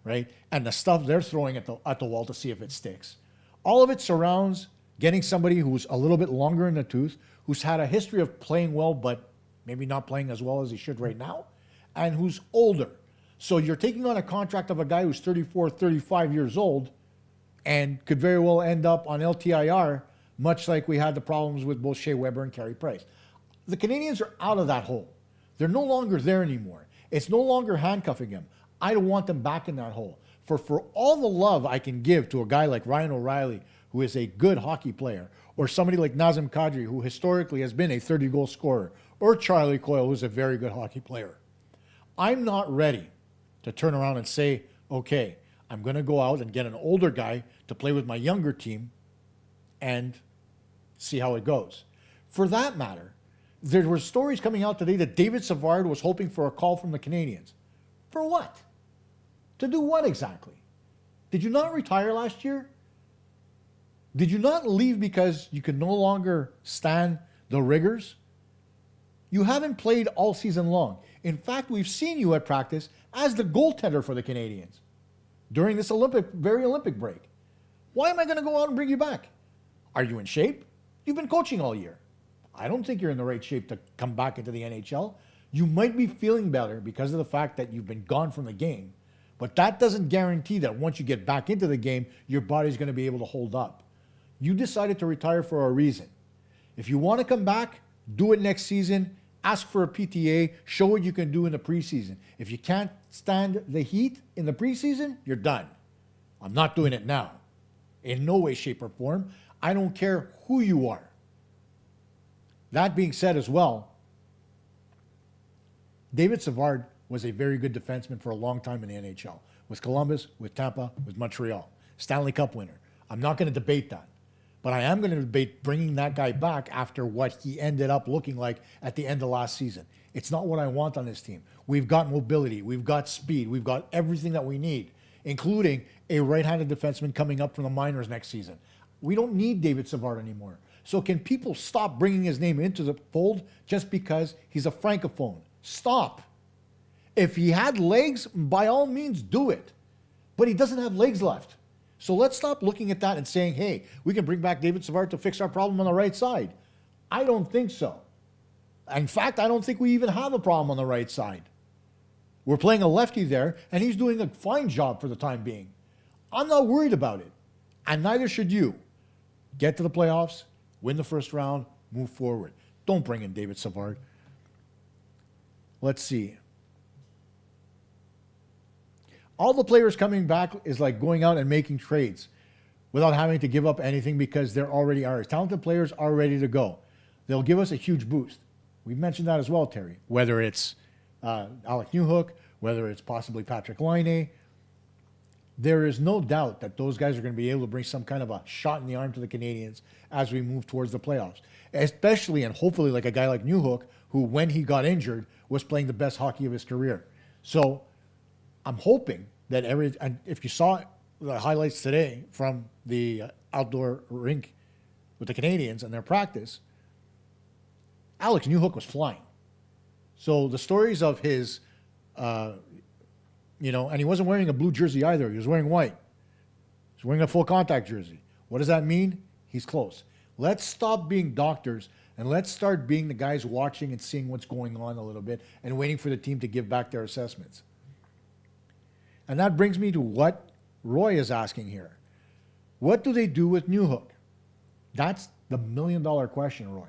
right, and the stuff they're throwing at the wall to see if it sticks, all of it surrounds getting somebody who's a little bit longer in the tooth, who's had a history of playing well, but maybe not playing as well as he should right now, and who's older. So you're taking on a contract of a guy who's 34, 35 years old and could very well end up on LTIR, much like we had the problems with both Shea Weber and Carey Price. The Canadiens are out of that hole. They're no longer there anymore. It's no longer handcuffing him. I don't want them back in that hole. For all the love I can give to a guy like Ryan O'Reilly, who is a good hockey player, or somebody like Nazem Kadri, who historically has been a 30-goal scorer, or Charlie Coyle, who's a very good hockey player, I'm not ready to turn around and say, okay, I'm going to go out and get an older guy to play with my younger team and see how it goes. For that matter, there were stories coming out today that David Savard was hoping for a call from the Canadiens. For what? To do what exactly? Did you not retire last year? Did you not leave because you could no longer stand the rigors? You haven't played all season long. In fact, we've seen you at practice as the goaltender for the Canadiens during this very Olympic break. Why am I going to go out and bring you back? Are you in shape? You've been coaching all year. I don't think you're in the right shape to come back into the NHL. You might be feeling better because of the fact that you've been gone from the game, but that doesn't guarantee that once you get back into the game, your body's going to be able to hold up. You decided to retire for a reason. If you want to come back, do it next season. Ask for a PTA. Show what you can do in the preseason. If you can't stand the heat in the preseason, you're done. I'm not doing it now. In no way, shape, or form. I don't care who you are. That being said as well, David Savard was a very good defenseman for a long time in the NHL. With Columbus, with Tampa, with Montreal. Stanley Cup winner. I'm not going to debate that. But I am going to debate bringing that guy back after what he ended up looking like at the end of last season. It's not what I want on this team. We've got mobility. We've got speed. We've got everything that we need, including a right-handed defenseman coming up from the minors next season. We don't need David Savard anymore. So can people stop bringing his name into the fold just because he's a francophone? Stop. If he had legs, by all means, do it. But he doesn't have legs left. So let's stop looking at that and saying, hey, we can bring back David Savard to fix our problem on the right side. I don't think so. In fact, I don't think we even have a problem on the right side. We're playing a lefty there, and he's doing a fine job for the time being. I'm not worried about it, and neither should you. Get to the playoffs, win the first round, move forward. Don't bring in David Savard. Let's see. All the players coming back is like going out and making trades without having to give up anything because they're already ours. Talented players are ready to go. They'll give us a huge boost. We've mentioned that as well, Terry. Whether it's Alec Newhook, whether it's possibly Patrick Laine, there is no doubt that those guys are going to be able to bring some kind of a shot in the arm to the Canadiens as we move towards the playoffs. Especially and hopefully like a guy like Newhook, who when he got injured was playing the best hockey of his career. So I'm hoping that and if you saw the highlights today from the outdoor rink with the Canadiens and their practice, Alex Newhook was flying. So the stories of his, and he wasn't wearing a blue jersey either. He was wearing white. He's wearing a full contact jersey. What does that mean? He's close. Let's stop being doctors and let's start being the guys watching and seeing what's going on a little bit and waiting for the team to give back their assessments. And that brings me to what Roy is asking here. What do they do with Newhook? That's the million-dollar question, Roy.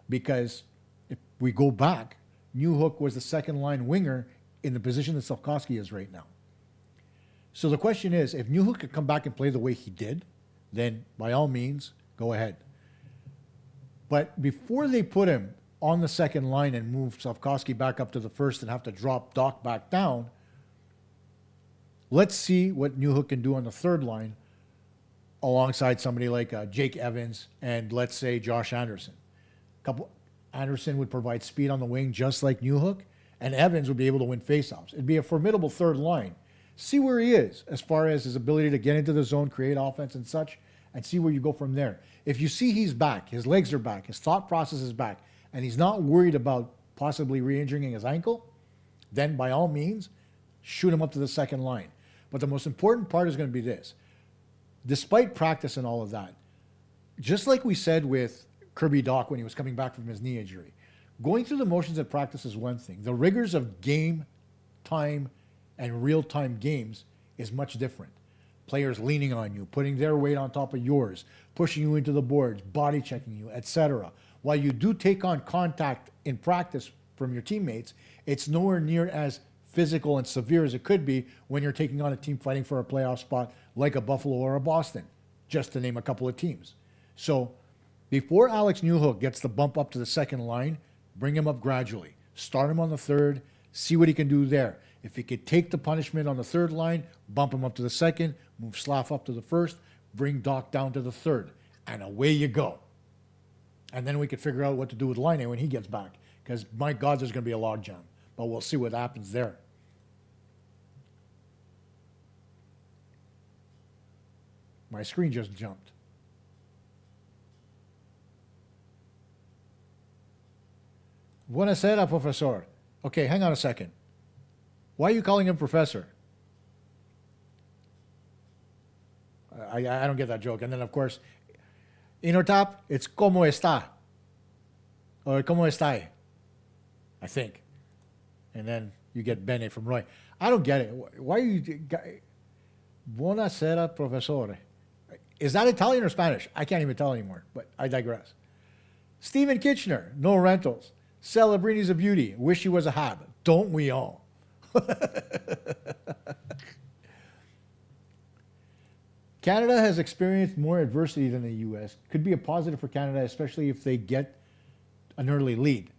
Because if we go back, Newhook was the second-line winger in the position that Slavkovsky is right now. So the question is, if Newhook could come back and play the way he did, then by all means, go ahead. But before they put him on the second line and move Slavkovsky back up to the first and have to drop Doc back down, let's see what Newhook can do on the third line alongside somebody like Jake Evans and, let's say, Josh Anderson. Anderson would provide speed on the wing just like Newhook, and Evans would be able to win faceoffs. It'd be a formidable third line. See where he is as far as his ability to get into the zone, create offense and such, and see where you go from there. If you see he's back, his legs are back, his thought process is back, and he's not worried about possibly re-injuring his ankle, then by all means, shoot him up to the second line. But the most important part is going to be this. Despite practice and all of that, just like we said with Kirby Dach when he was coming back from his knee injury, going through the motions at practice is one thing. The rigors of game time and real-time games is much different. Players leaning on you, putting their weight on top of yours, pushing you into the boards, body checking you, etc. While you do take on contact in practice from your teammates, it's nowhere near as physical and severe as it could be when you're taking on a team fighting for a playoff spot like a Buffalo or a Boston, just to name a couple of teams. So before Alex Newhook gets the bump up to the second line, bring him up gradually. Start him on the third, see what he can do there. If he could take the punishment on the third line, bump him up to the second, move Slav up to the first, bring Doc down to the third, and away you go. And then we could figure out what to do with Laine when he gets back, because my God, there's going to be a logjam. But we'll see what happens there. My screen just jumped. Buonasera, professor. Okay, hang on a second. Why are you calling him professor? I don't get that joke. And then, of course, in our top, it's como está. Or como estai, I think. And then you get Bene from Roy. I don't get it. Why are you... Buonasera, professore. Is that Italian or Spanish? I can't even tell anymore, but I digress. Stephen Kitchener, no rentals. Celebrini's a beauty. Wish he was a Hab. Don't we all? Canada has experienced more adversity than the U.S. Could be a positive for Canada, especially if they get an early lead.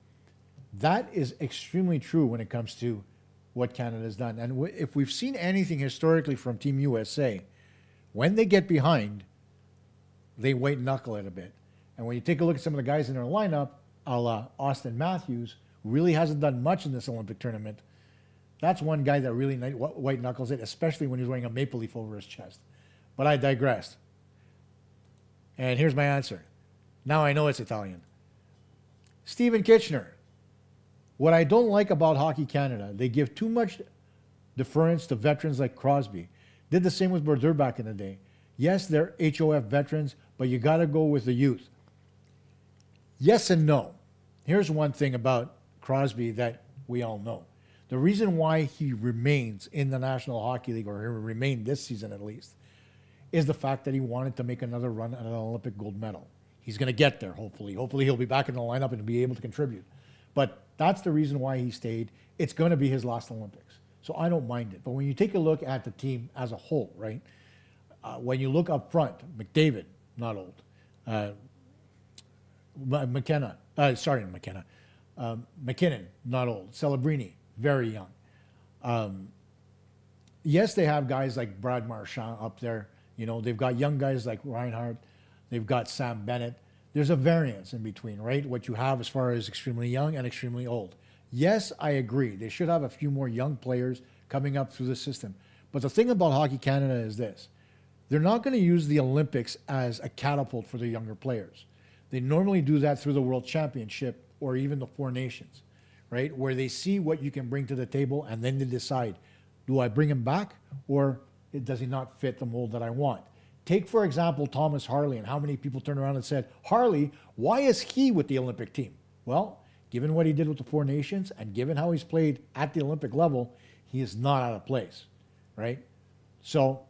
That is extremely true when it comes to what Canada has done. And if we've seen anything historically from Team USA, when they get behind, they white knuckle it a bit. And when you take a look at some of the guys in their lineup, a la Austin Matthews, who really hasn't done much in this Olympic tournament, that's one guy that really white knuckles it, especially when he's wearing a maple leaf over his chest. But I digressed. And here's my answer. Now I know it's Italian. Stephen Kitchener. What I don't like about Hockey Canada, they give too much deference to veterans like Crosby. Did the same with Brodeur back in the day. Yes, they're HOF veterans, but you got to go with the youth. Yes and no. Here's one thing about Crosby that we all know. The reason why he remains in the National Hockey League, or he remained this season at least, is the fact that he wanted to make another run at an Olympic gold medal. He's going to get there, hopefully. Hopefully he'll be back in the lineup and be able to contribute. But that's the reason why he stayed. It's going to be his last Olympics. So I don't mind it. But when you take a look at the team as a whole, right? When you look up front, McDavid, not old. McKinnon, not old. Celebrini, very young. Yes, they have guys like Brad Marchand up there. You know, they've got young guys like Reinhardt. They've got Sam Bennett. There's a variance in between, right? What you have as far as extremely young and extremely old. Yes, I agree. They should have a few more young players coming up through the system. But the thing about Hockey Canada is this. They're not going to use the Olympics as a catapult for the younger players. They normally do that through the World Championship or even the Four Nations. right? Where they see what you can bring to the table and then they decide, do I bring him back or does he not fit the mold that I want? Take, for example, Thomas Harley and how many people turned around and said, Harley, why is he with the Olympic team? Well, given what he did with the Four Nations and given how he's played at the Olympic level, he is not out of place, right? So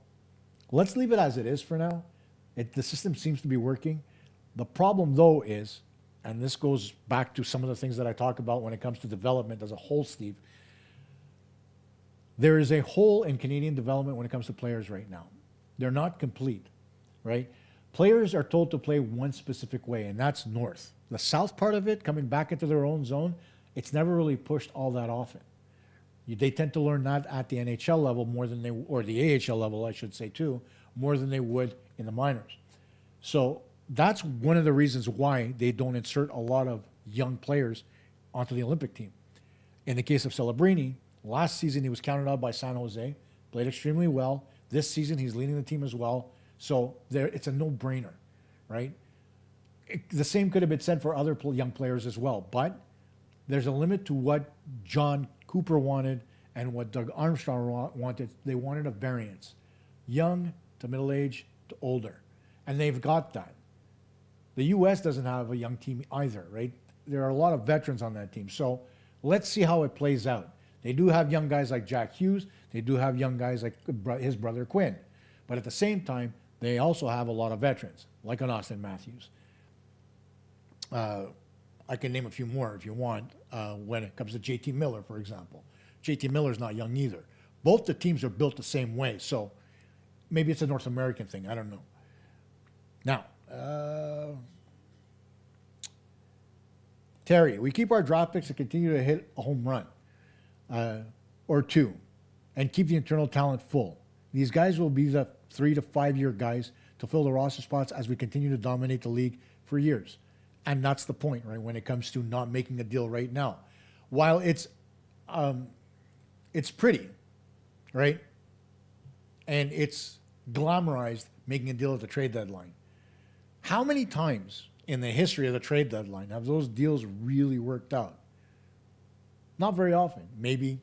let's leave it as it is for now. The system seems to be working. The problem, though, is, and this goes back to some of the things that I talk about when it comes to development as a whole, Steve, there is a hole in Canadian development when it comes to players right now. They're not complete, right? Players are told to play one specific way, and that's north. The south part of it, coming back into their own zone, it's never really pushed all that often. They tend to learn that at the NHL level more than they, or the AHL level, I should say too, more than they would in the minors. So that's one of the reasons why they don't insert a lot of young players onto the Olympic team. In the case of Celebrini, last season he was counted out by San Jose, played extremely well. This season he's leading the team as well. So it's a no-brainer, right? The same could have been said for other young players as well, but there's a limit to what John Cooper wanted and what Doug Armstrong wanted. They wanted a variance, young to middle-aged to older, and they've got that. The U.S. doesn't have a young team either, right? There are a lot of veterans on that team. So let's see how it plays out. They do have young guys like Jack Hughes. They do have young guys like his brother Quinn. But at the same time, they also have a lot of veterans, like an Austin Matthews. I can name a few more if you want when it comes to JT Miller, for example. JT Miller's not young either. Both the teams are built the same way, so maybe it's a North American thing. I don't know. Now, Terry, we keep our draft picks to continue to hit a home run or two and keep the internal talent full. These guys will be the 3 to 5 year guys to fill the roster spots as we continue to dominate the league for years. And that's the point, right, when it comes to not making a deal right now. While it's pretty, right, and it's glamorized making a deal at the trade deadline, how many times in the history of the trade deadline have those deals really worked out? Not very often. Maybe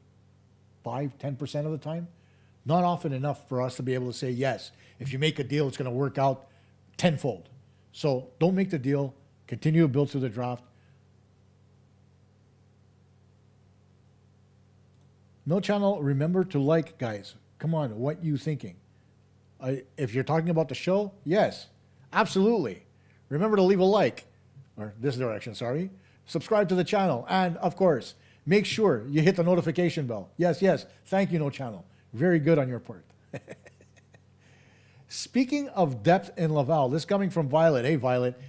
5-10% of the time. Not often enough for us to be able to say, yes, if you make a deal, it's going to work out tenfold. So don't make the deal. Continue to build through the draft. No channel, remember to like, guys. Come on, what you thinking? If you're talking about the show, yes, absolutely. Remember to leave a like, or this direction, sorry. Subscribe to the channel, and of course, make sure you hit the notification bell. Yes, yes, thank you, No Channel. Very good on your part. Speaking of depth in Laval, this coming from Violet. Hey, Violet.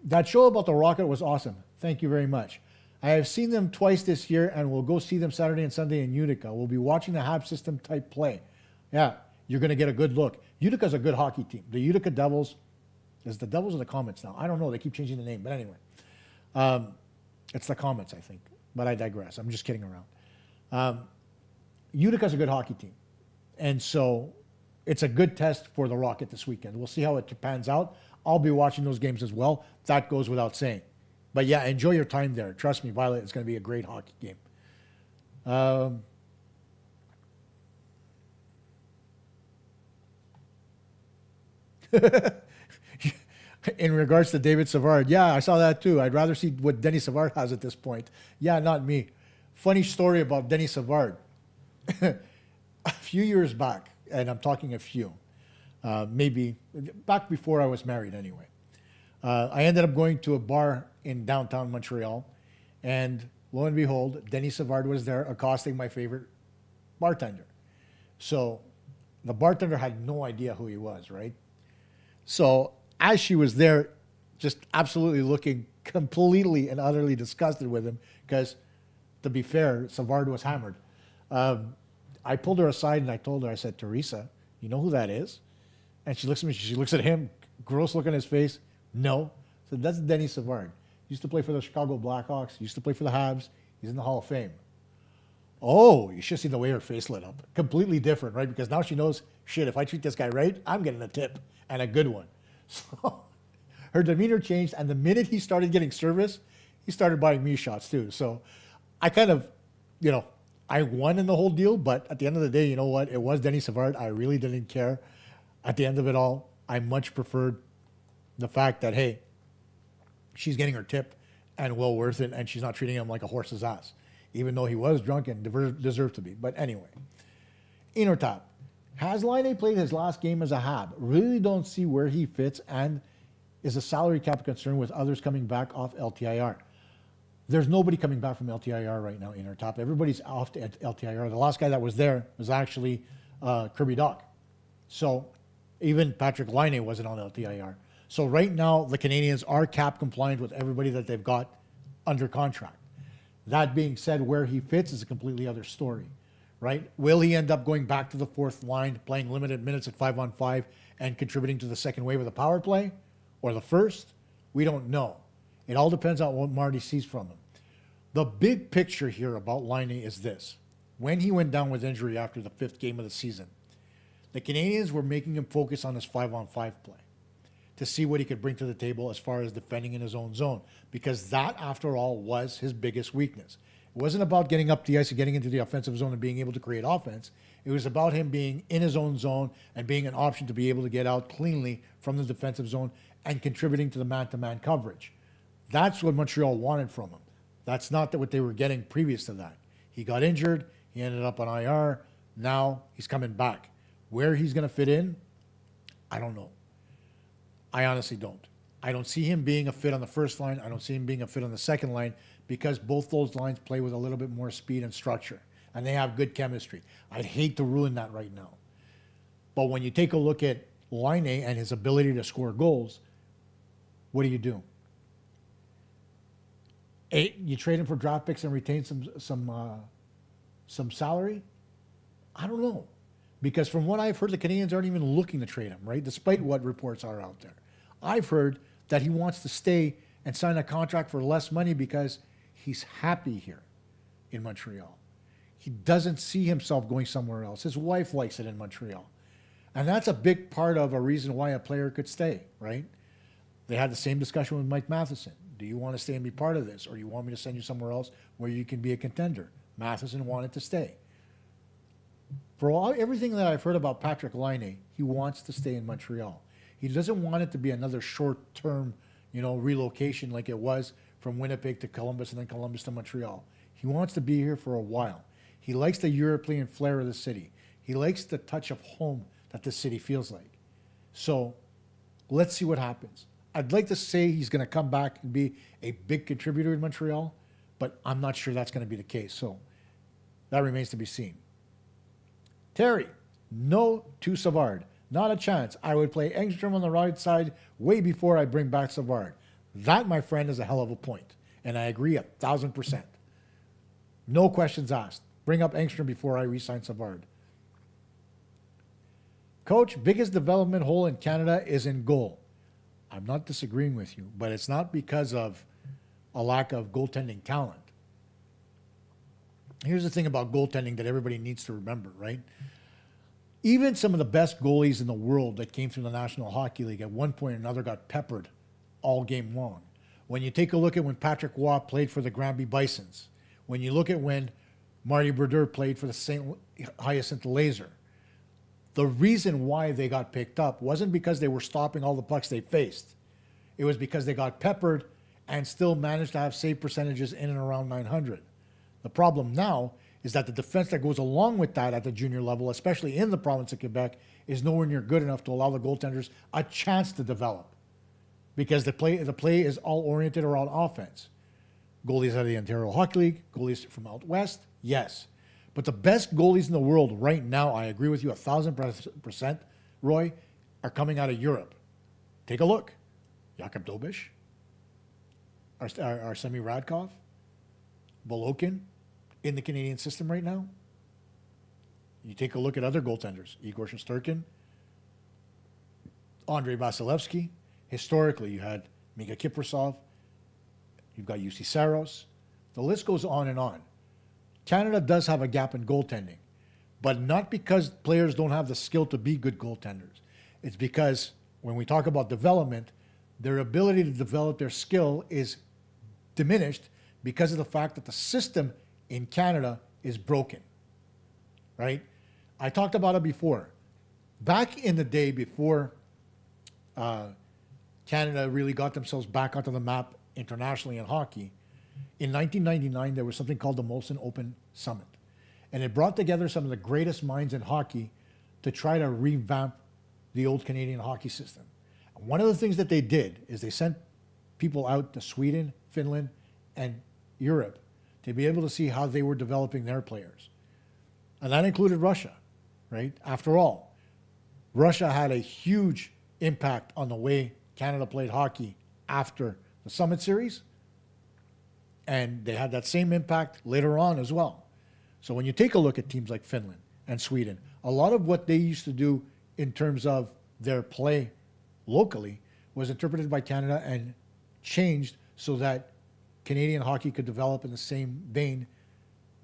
That show about the Rocket was awesome. Thank you very much. I have seen them twice this year, and we'll go see them Saturday and Sunday in Utica. We'll be watching the Habs system type play. Yeah, you're going to get a good look. Utica's a good hockey team. The Utica Devils, is the Devils or the Comets now? I don't know. They keep changing the name. But anyway, it's the Comets, I think. But I digress. I'm just kidding around. Utica's a good hockey team. And so it's a good test for the Rocket this weekend. We'll see how it pans out. I'll be watching those games as well. That goes without saying. But yeah, enjoy your time there. Trust me, Violet, it's going to be a great hockey game. In regards to David Savard, yeah, I saw that too. I'd rather see what Denny Savard has at this point. Yeah, not me. Funny story about Denny Savard. A few years back, and I'm talking a few, maybe back before I was married anyway, I ended up going to a bar in downtown Montreal, and lo and behold, Denny Savard was there accosting my favorite bartender. So the bartender had no idea who he was, right? So as she was there, just absolutely looking completely and utterly disgusted with him, because to be fair, Savard was hammered. I pulled her aside and I told her, I said, Teresa, you know who that is? And she looks at me, she looks at him, gross look on his face. No. I said, that's Denny Savard. Used to play for the Chicago Blackhawks, used to play for the Habs. He's in the Hall of Fame. Oh, you should see the way her face lit up. Completely different, right? Because now she knows, shit, if I treat this guy right, I'm getting a tip, and a good one. So her demeanor changed, and the minute he started getting service, he started buying me shots too. So I kind of, you know, I won in the whole deal, but at the end of the day, you know what? It was Denny Savard. I really didn't care. At the end of it all, I much preferred the fact that, hey, she's getting her tip and well worth it, and she's not treating him like a horse's ass, even though he was drunk and deserved to be. But anyway, inner top. Has Laine played his last game as a Hab? Really don't see where he fits, and is a salary cap concern with others coming back off LTIR. There's nobody coming back from LTIR right now, inner top. Everybody's off to LTIR. The last guy that was there was actually Kirby Dach. So even Patrick Laine wasn't on LTIR. So right now, the Canadiens are cap compliant with everybody that they've got under contract. That being said, where he fits is a completely other story, right? Will he end up going back to the fourth line, playing limited minutes at 5-on-5 and contributing to the second wave of the power play or the first? We don't know. It all depends on what Marty sees from him. The big picture here about Laine is this. When he went down with injury after the 5th game of the season, the Canadiens were making him focus on his 5-on-5 play to see what he could bring to the table as far as defending in his own zone, because that, after all, was his biggest weakness. It wasn't about getting up the ice and getting into the offensive zone and being able to create offense. It was about him being in his own zone and being an option to be able to get out cleanly from the defensive zone and contributing to the man-to-man coverage. That's what Montreal wanted from him. That's not what they were getting previous to that. He got injured. He ended up on IR. Now he's coming back. Where he's going to fit in, I don't know. I honestly don't. I don't see him being a fit on the first line. I don't see him being a fit on the second line, because both those lines play with a little bit more speed and structure, and they have good chemistry. I'd hate to ruin that right now. But when you take a look at Laine and his ability to score goals, what do? You trade him for draft picks and retain some salary? I don't know. Because from what I've heard, the Canadiens aren't even looking to trade him, right? Despite what reports are out there. I've heard that he wants to stay and sign a contract for less money because he's happy here in Montreal. He doesn't see himself going somewhere else. His wife likes it in Montreal. And that's a big part of a reason why a player could stay, right? They had the same discussion with Mike Matheson. Do you want to stay and be part of this, or do you want me to send you somewhere else where you can be a contender? Matheson wanted to stay. For everything that I've heard about Patrick Laine, he wants to stay in Montreal. He doesn't want it to be another short-term, relocation like it was from Winnipeg to Columbus and then Columbus to Montreal. He wants to be here for a while. He likes the European flair of the city. He likes the touch of home that the city feels like. So let's see what happens. I'd like to say he's going to come back and be a big contributor in Montreal, but I'm not sure that's going to be the case. So that remains to be seen. Terry, no to Savard. Not a chance. I would play Engstrom on the right side way before I bring back Savard. That, my friend, is a hell of a point. And I agree 1,000%. No questions asked. Bring up Engstrom before I re-sign Savard. Coach, biggest development hole in Canada is in goal. I'm not disagreeing with you, but it's not because of a lack of goaltending talent. Here's the thing about goaltending that everybody needs to remember, right? Even some of the best goalies in the world that came through the National Hockey League at one point or another got peppered all game long. When you take a look at when Patrick Waugh played for the Granby Bisons, when you look at when Marty Brodeur played for the St. Hyacinthe Laser, the reason why they got picked up wasn't because they were stopping all the pucks they faced. It was because they got peppered and still managed to have save percentages in and around 900. The problem now is that the defense that goes along with that at the junior level, especially in the province of Quebec, is nowhere near good enough to allow the goaltenders a chance to develop, because the play is all oriented around offense. Goalies out of the Ontario Hockey League, goalies from out west, yes. But the best goalies in the world right now, I agree with you 1,000%, Roy, are coming out of Europe. Take a look. Jakub Dobish, Arsemi Radkov, Bolokin in the Canadian system right now. You take a look at other goaltenders, Igor Shesterkin, Andrei Vasilevsky. Historically, you had Mika Kiprasov. You've got UC Saros. The list goes on and on. Canada does have a gap in goaltending, but not because players don't have the skill to be good goaltenders. It's because when we talk about development, their ability to develop their skill is diminished because of the fact that the system in Canada is broken, right? I talked about it before. Back in the day before Canada really got themselves back onto the map internationally in hockey, in 1999, there was something called the Molson Open Summit. And it brought together some of the greatest minds in hockey to try to revamp the old Canadian hockey system. And one of the things that they did is they sent people out to Sweden, Finland, and Europe to be able to see how they were developing their players. And that included Russia, right? After all, Russia had a huge impact on the way Canada played hockey after the Summit Series. And they had that same impact later on as well. So when you take a look at teams like Finland and Sweden, a lot of what they used to do in terms of their play locally was interpreted by Canada and changed so that Canadian hockey could develop in the same vein,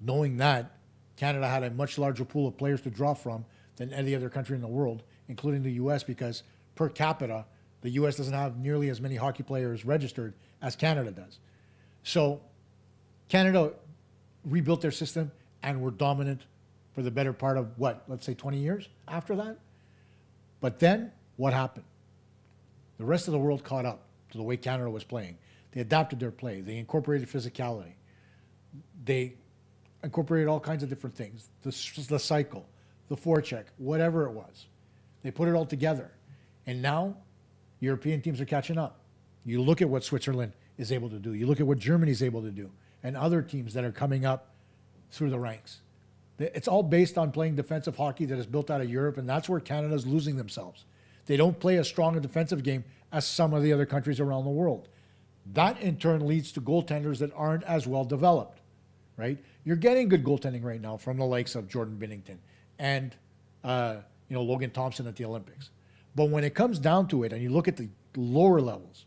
knowing that Canada had a much larger pool of players to draw from than any other country in the world, including the U.S., because per capita, the U.S. doesn't have nearly as many hockey players registered as Canada does. So Canada rebuilt their system and were dominant for the better part of, let's say 20 years after that? But then, what happened? The rest of the world caught up to the way Canada was playing. They adapted their play. They incorporated physicality. They incorporated all kinds of different things. The cycle, the forecheck, whatever it was. They put it all together. And now, European teams are catching up. You look at what Switzerland is able to do. You look at what Germany is able to do. And other teams that are coming up through the ranks. It's all based on playing defensive hockey that is built out of Europe, and that's where Canada's losing themselves. They don't play as strong a defensive game as some of the other countries around the world. That, in turn, leads to goaltenders that aren't as well developed, right? You're getting good goaltending right now from the likes of Jordan Binnington and Logan Thompson at the Olympics. But when it comes down to it, and you look at the lower levels,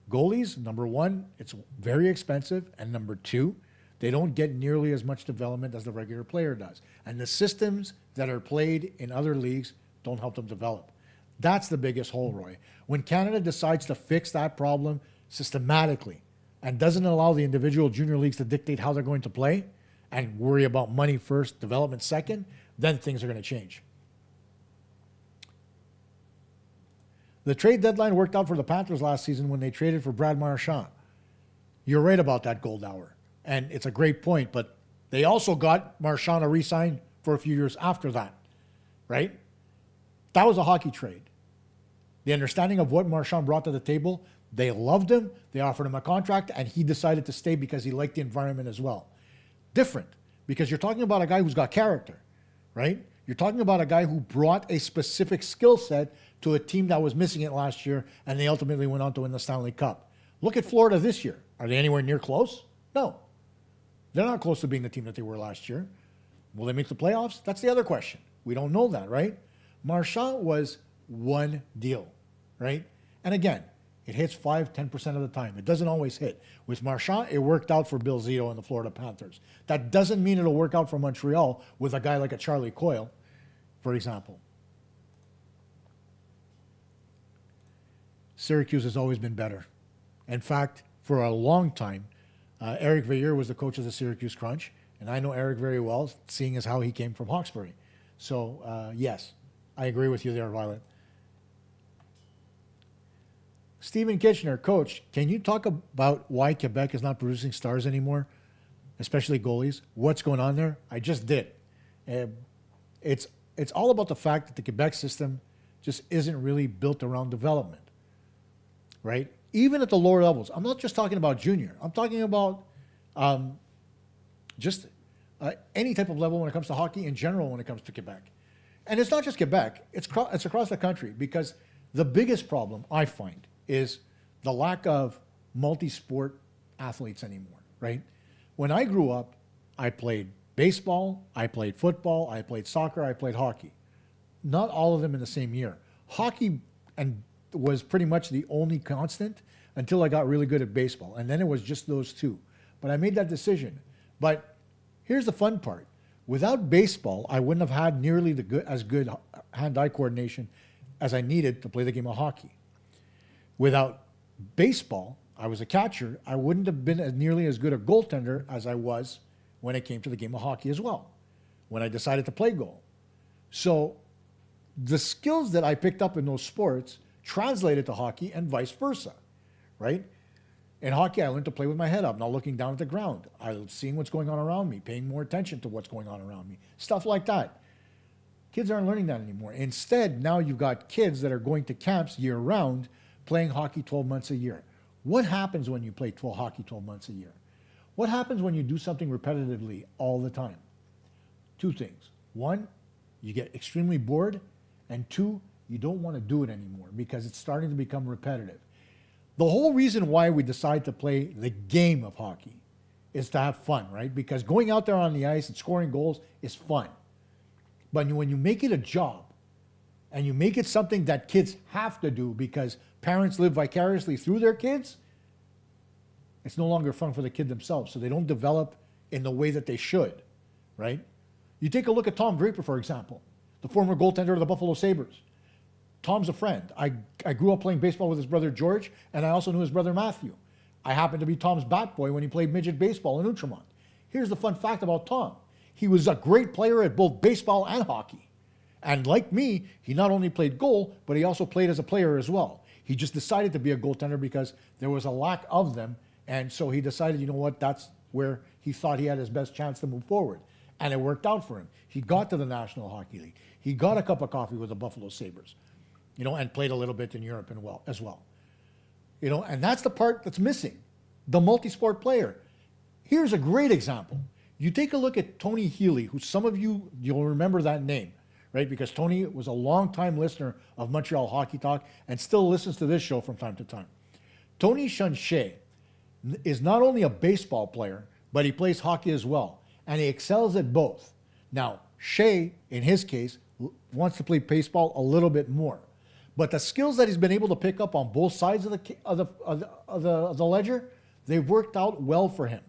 goalies, number one, it's very expensive, and number two, they don't get nearly as much development as the regular player does. And the systems that are played in other leagues don't help them develop. That's the biggest hole, Roy. When Canada decides to fix that problem systematically and doesn't allow the individual junior leagues to dictate how they're going to play and worry about money first, development second, then things are going to change. The trade deadline worked out for the Panthers last season when they traded for Brad Marchand. You're right about that gold hour. And it's a great point, but they also got Marchand to re-sign for a few years after that, right? That was a hockey trade. The understanding of what Marchand brought to the table, they loved him, they offered him a contract, and he decided to stay because he liked the environment as well. Different, because you're talking about a guy who's got character, right? You're talking about a guy who brought a specific skill set to a team that was missing it last year, and they ultimately went on to win the Stanley Cup. Look at Florida this year. Are they anywhere near close? No. They're not close to being the team that they were last year. Will they make the playoffs? That's the other question. We don't know that, right? Marchand was one deal, right? And again, it hits 5-10% of the time. It doesn't always hit. With Marchand, it worked out for Bill Zito and the Florida Panthers. That doesn't mean it'll work out for Montreal with a guy like a Charlie Coyle, for example. Syracuse has always been better. In fact, for a long time, Eric Veilleux was the coach of the Syracuse Crunch, and I know Eric very well, seeing as how he came from Hawkesbury. So, yes, I agree with you there, Violet. Stephen Kitchener, Coach, can you talk about why Quebec is not producing stars anymore, especially goalies? What's going on there? I just did. It's all about the fact that the Quebec system just isn't really built around development, right? Even at the lower levels. I'm not just talking about junior. I'm talking about just any type of level when it comes to hockey in general when it comes to Quebec. And it's not just Quebec. It's across the country, because the biggest problem I find is the lack of multi-sport athletes anymore, right? When I grew up, I played baseball, I played football, I played soccer, I played hockey. Not all of them in the same year. Hockey was pretty much the only constant until I got really good at baseball. And then it was just those two. But I made that decision. But here's the fun part. Without baseball, I wouldn't have had nearly as good hand-eye coordination as I needed to play the game of hockey. Without baseball, I was a catcher, I wouldn't have been nearly as good a goaltender as I was when it came to the game of hockey as well, when I decided to play goal. So the skills that I picked up in those sports translated to hockey and vice versa, right? In hockey, I learned to play with my head up, not looking down at the ground. I was seeing what's going on around me, paying more attention to what's going on around me, stuff like that. Kids aren't learning that anymore. Instead, now you've got kids that are going to camps year round, playing hockey 12 months a year. What happens when you play hockey 12 months a year? What happens when you do something repetitively all the time? Two things. One, you get extremely bored, and two, you don't want to do it anymore because it's starting to become repetitive. The whole reason why we decide to play the game of hockey is to have fun, right? Because going out there on the ice and scoring goals is fun. But when you make it a job and you make it something that kids have to do because parents live vicariously through their kids, it's no longer fun for the kid themselves. So they don't develop in the way that they should, right? You take a look at Tom Draper, for example, the former goaltender of the Buffalo Sabres. Tom's a friend. I grew up playing baseball with his brother George, and I also knew his brother Matthew. I happened to be Tom's bat boy when he played midget baseball in Outremont. Here's the fun fact about Tom. He was a great player at both baseball and hockey. And like me, he not only played goal, but he also played as a player as well. He just decided to be a goaltender because there was a lack of them. And so he decided, you know what, that's where he thought he had his best chance to move forward. And it worked out for him. He got to the National Hockey League. He got a cup of coffee with the Buffalo Sabres, and played a little bit in Europe as well. And that's the part that's missing, the multi-sport player. Here's a great example. You take a look at Tony Healy, who some of you'll remember that name, right? Because Tony was a long-time listener of Montreal Hockey Talk and still listens to this show from time to time. Tony Shea is not only a baseball player, but he plays hockey as well, and he excels at both. Now, Shea, in his case, wants to play baseball a little bit more. But the skills that he's been able to pick up on both sides of the ledger, they've worked out well for him.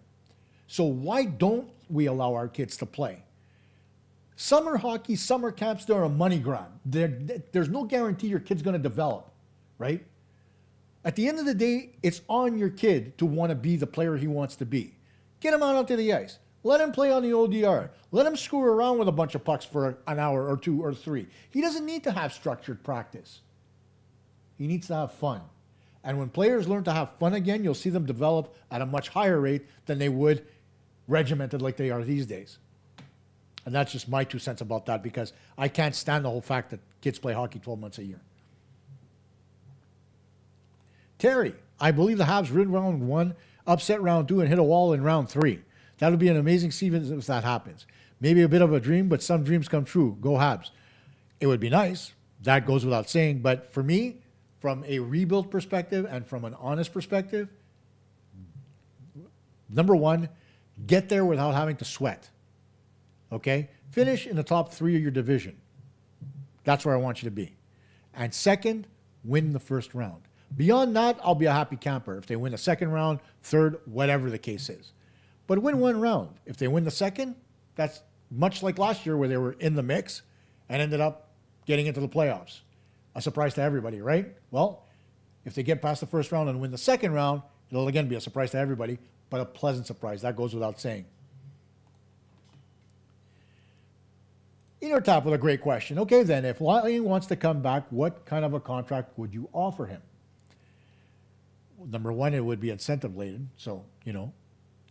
So why don't we allow our kids to play? Summer hockey, summer camps, they're a money grab. There's no guarantee your kid's going to develop, right? At the end of the day, it's on your kid to want to be the player he wants to be. Get him out onto the ice. Let him play on the ODR. Let him screw around with a bunch of pucks for an hour or two or three. He doesn't need to have structured practice. He needs to have fun. And when players learn to have fun again, you'll see them develop at a much higher rate than they would regimented like they are these days. And that's just my 2 cents about that, because I can't stand the whole fact that kids play hockey 12 months a year. Terry, I believe the Habs win round 1, upset round 2, and hit a wall in round 3. That would be an amazing season if that happens. Maybe a bit of a dream, but some dreams come true. Go Habs. It would be nice. That goes without saying. But for me, from a rebuild perspective and from an honest perspective, number one, get there without having to sweat. Okay? Finish in the top 3 of your division. That's where I want you to be. And second, win the first round. Beyond that, I'll be a happy camper if they win the second round, third, whatever the case is. But win one round. If they win the second, that's much like last year where they were in the mix and ended up getting into the playoffs. A surprise to everybody, right? Well, if they get past the first round and win the second round, it'll again be a surprise to everybody, but a pleasant surprise. That goes without saying. Inner Tap with a great question. Okay, then, if Lyon wants to come back, what kind of a contract would you offer him? Well, number one, it would be incentive-laden. So,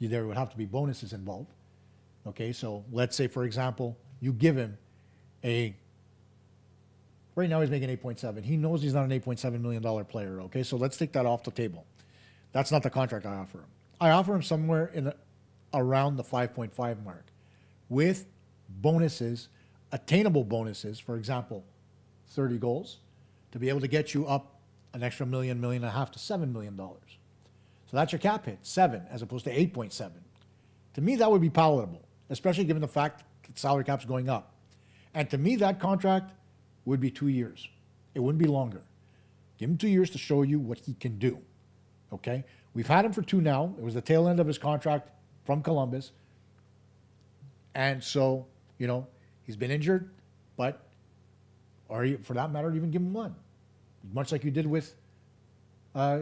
there would have to be bonuses involved. Okay, so let's say, for example, you give him right now he's making 8.7. He knows he's not an $8.7 million player, okay? So let's take that off the table. That's not the contract I offer him. I offer him somewhere around the 5.5 mark with bonuses, attainable bonuses, for example, 30 goals, to be able to get you up an extra $1.5 million to $7 million. So that's your cap hit, 7 as opposed to 8.7. To me, that would be palatable, especially given the fact that salary cap's going up. And to me, that contract would be 2 years. It wouldn't be longer. Give him 2 years to show you what he can do. Okay? We've had him for 2 now. It was the tail end of his contract from Columbus. And so, he's been injured, or for that matter, even give him 1. Much like you did with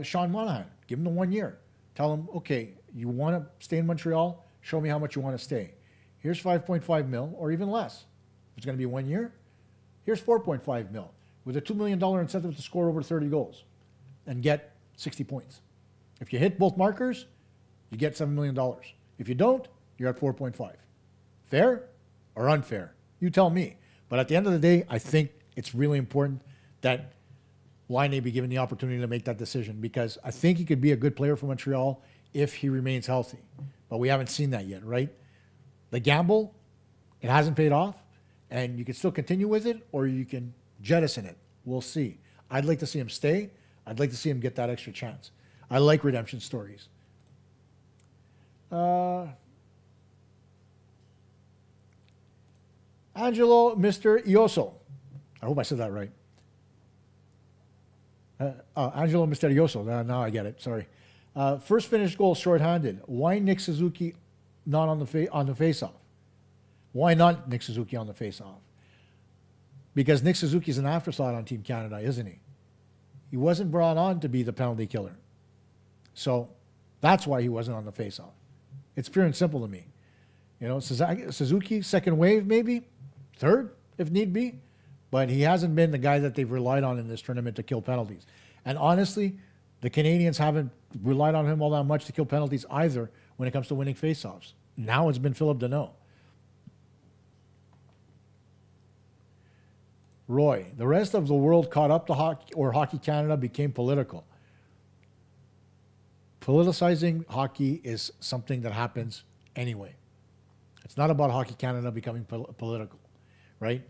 Sean Monahan. Give him the 1 year. Tell him, okay, you want to stay in Montreal? Show me how much you want to stay. Here's 5.5 mil or even less. If it's going to be 1 year, here's 4.5 mil with a $2 million incentive to score over 30 goals and get 60 points. If you hit both markers, you get $7 million. If you don't, you're at 4.5. Fair or unfair? You tell me. But at the end of the day, I think it's really important that Laine be given the opportunity to make that decision, because I think he could be a good player for Montreal if he remains healthy. But we haven't seen that yet, right? The gamble, it hasn't paid off, and you can still continue with it or you can jettison it. We'll see. I'd like to see him stay. I'd like to see him get that extra chance. I like redemption stories. Angelo Mr. Ioso. I hope I said that right. Angelo Misterioso. Now I get it. Sorry. First finished goal shorthanded. Why Nick Suzuki not on the faceoff? Why not Nick Suzuki on the faceoff? Because Nick Suzuki's an afterthought on Team Canada, isn't he? He wasn't brought on to be the penalty killer. So that's why he wasn't on the faceoff. It's pure and simple to me. You know, Suzuki, second wave maybe, third if need be, but he hasn't been the guy that they've relied on in this tournament to kill penalties. And honestly, the Canadiens haven't relied on him all that much to kill penalties either when it comes to winning faceoffs. Now it's been Philip Deneau. Roy, the rest of the world caught up to hockey, or Hockey Canada became political. Politicizing hockey is something that happens anyway. It's not about Hockey Canada becoming political, right?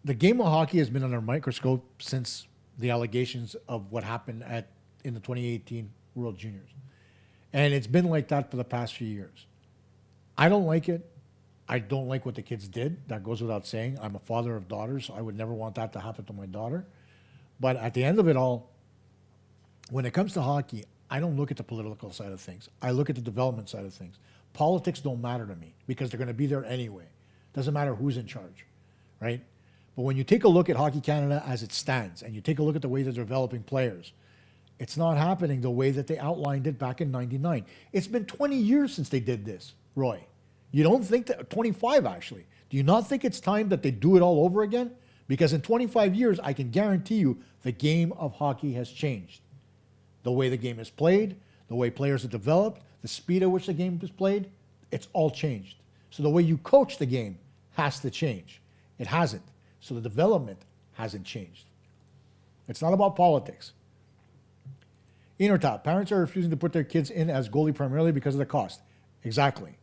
The game of hockey has been under a microscope since the allegations of what happened in the 2018 World Juniors. And it's been like that for the past few years. I don't like it. I don't like what the kids did. That goes without saying. I'm a father of daughters, so I would never want that to happen to my daughter. But at the end of it all, when it comes to hockey, I don't look at the political side of things. I look at the development side of things. Politics don't matter to me because they're going to be there anyway. Doesn't matter who's in charge, right? But when you take a look at Hockey Canada as it stands and you take a look at the way they're developing players, it's not happening the way that they outlined it back in '99. It's been 20 years since they did this, Roy. You don't think that, 25 actually. Do you not think it's time that they do it all over again? Because in 25 years, I can guarantee you the game of hockey has changed. The way the game is played, the way players are developed, the speed at which the game is played, it's all changed. So the way you coach the game has to change. It hasn't. So the development hasn't changed. It's not about politics. Inertop, parents are refusing to put their kids in as goalie primarily because of the cost. Exactly.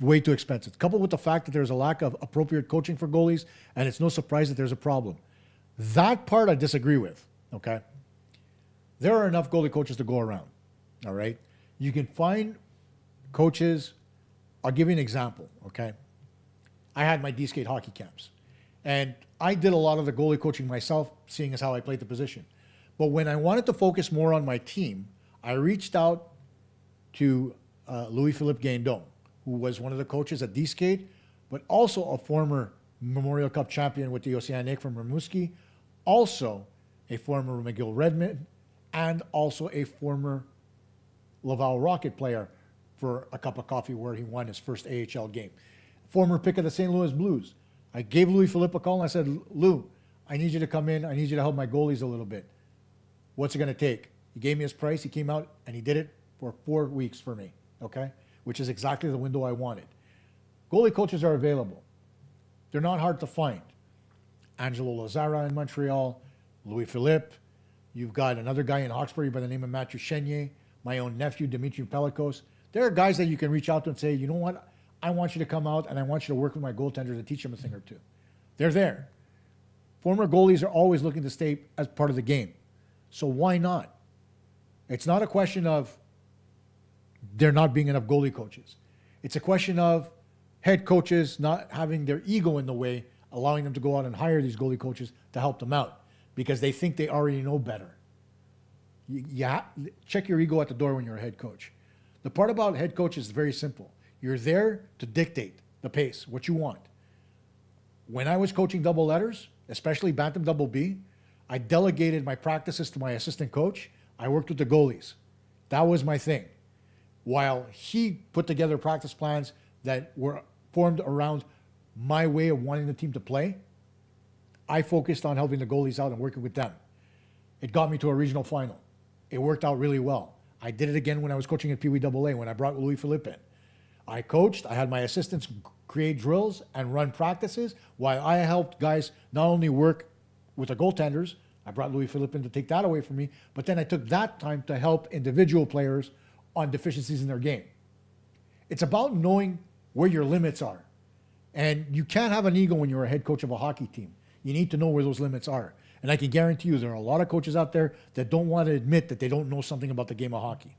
Way too expensive. Coupled with the fact that there's a lack of appropriate coaching for goalies, and it's no surprise that there's a problem. That part I disagree with, okay? There are enough goalie coaches to go around, all right? You can find coaches. I'll give you an example, okay? I had my D-skate hockey camps, and I did a lot of the goalie coaching myself, seeing as how I played the position. But when I wanted to focus more on my team, I reached out to Louis-Philippe Guindon, who was one of the coaches at D-skate, but also a former Memorial Cup champion with the Oceanic from Rimouski, also a former McGill Redmond, and also a former Laval Rocket player for a cup of coffee where he won his first AHL game. Former pick of the St. Louis Blues. I gave Louis-Philippe a call and I said, Lou, I need you to come in. I need you to help my goalies a little bit. What's it going to take? He gave me his price. He came out and he did it for 4 weeks for me, okay? Which is exactly the window I wanted. Goalie coaches are available. They're not hard to find. Angelo Lazara in Montreal, Louis-Philippe. You've got another guy in Hawkesbury by the name of Mathieu Chenier, my own nephew, Dimitri Pellikos. There are guys that you can reach out to and say, you know what? I want you to come out and I want you to work with my goaltender to teach him a thing or two. They're there. Former goalies are always looking to stay as part of the game. So why not? It's not a question of there not being enough goalie coaches. It's a question of head coaches not having their ego in the way, allowing them to go out and hire these goalie coaches to help them out because they think they already know better. Check your ego at the door when you're a head coach. The part about head coach is very simple. You're there to dictate the pace, what you want. When I was coaching double letters, especially Bantam Double B, I delegated my practices to my assistant coach. I worked with the goalies. That was my thing. While he put together practice plans that were formed around my way of wanting the team to play, I focused on helping the goalies out and working with them. It got me to a regional final. It worked out really well. I did it again when I was coaching at Pee Wee AA when I brought Louis Philippe in. I coached, I had my assistants create drills and run practices while I helped guys not only work with the goaltenders, I brought Louis Philippe in to take that away from me, but then I took that time to help individual players on deficiencies in their game. It's about knowing where your limits are. And you can't have an ego when you're a head coach of a hockey team. You need to know where those limits are. And I can guarantee you there are a lot of coaches out there that don't want to admit that they don't know something about the game of hockey.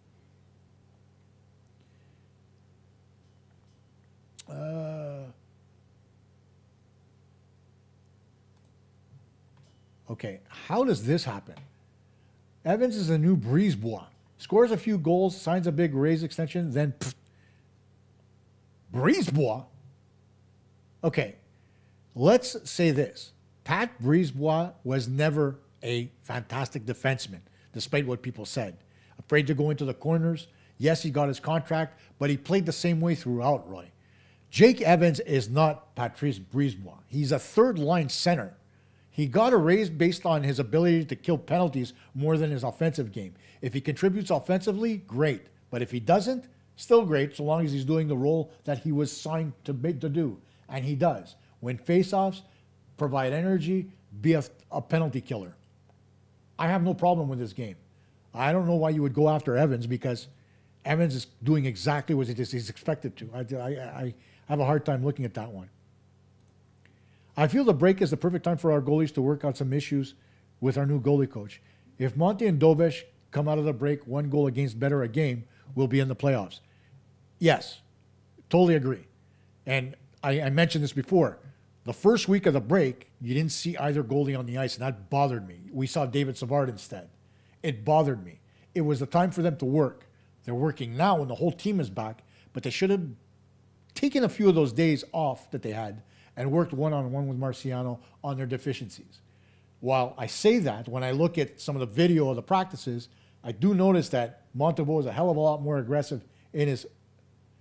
Okay, how does this happen? Evans is a new Brisebois. Scores a few goals, signs a big raise extension, then pfft. Brisebois? Okay, let's say this. Pat Brisebois was never a fantastic defenseman, despite what people said. Afraid to go into the corners. Yes, he got his contract, but he played the same way throughout, Roy. Jake Evans is not Patrice Brisebois. He's a third-line center. He got a raise based on his ability to kill penalties more than his offensive game. If he contributes offensively, great. But if he doesn't, still great, so long as he's doing the role that he was signed to do. And he does. Win faceoffs, provide energy, be a penalty killer. I have no problem with this game. I don't know why you would go after Evans, because Evans is doing exactly what he's expected to. I have a hard time looking at that one. I feel the break is the perfect time for our goalies to work out some issues with our new goalie coach. If Monty and Dovesh come out of the break 1 goal against better a game, we'll be in the playoffs. Yes, totally agree. And I mentioned this before. The first week of the break, you didn't see either goalie on the ice, and that bothered me. We saw David Savard instead. It bothered me. It was the time for them to work. They're working now when the whole team is back, but they should have taken a few of those days off that they had and worked one-on-one with Marciano on their deficiencies. While I say that, when I look at some of the video of the practices, I do notice that Montembeault is a hell of a lot more aggressive in his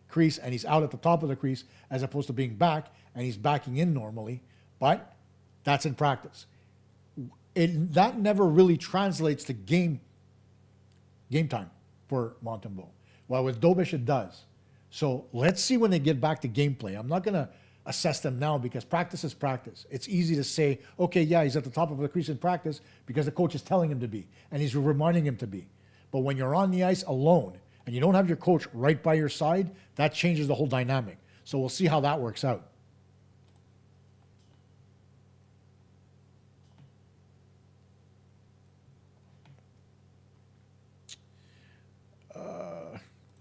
crease, and he's out at the top of the crease as opposed to being back, and he's backing in normally, but that's in practice. That never really translates to game time for Montembeault. While with Dobish, it does. So let's see when they get back to gameplay. I'm not going to assess them now because practice is practice. It's easy to say, okay, yeah, he's at the top of the crease in practice because the coach is telling him to be, and he's reminding him to be. But when you're on the ice alone and you don't have your coach right by your side, that changes the whole dynamic. So we'll see how that works out.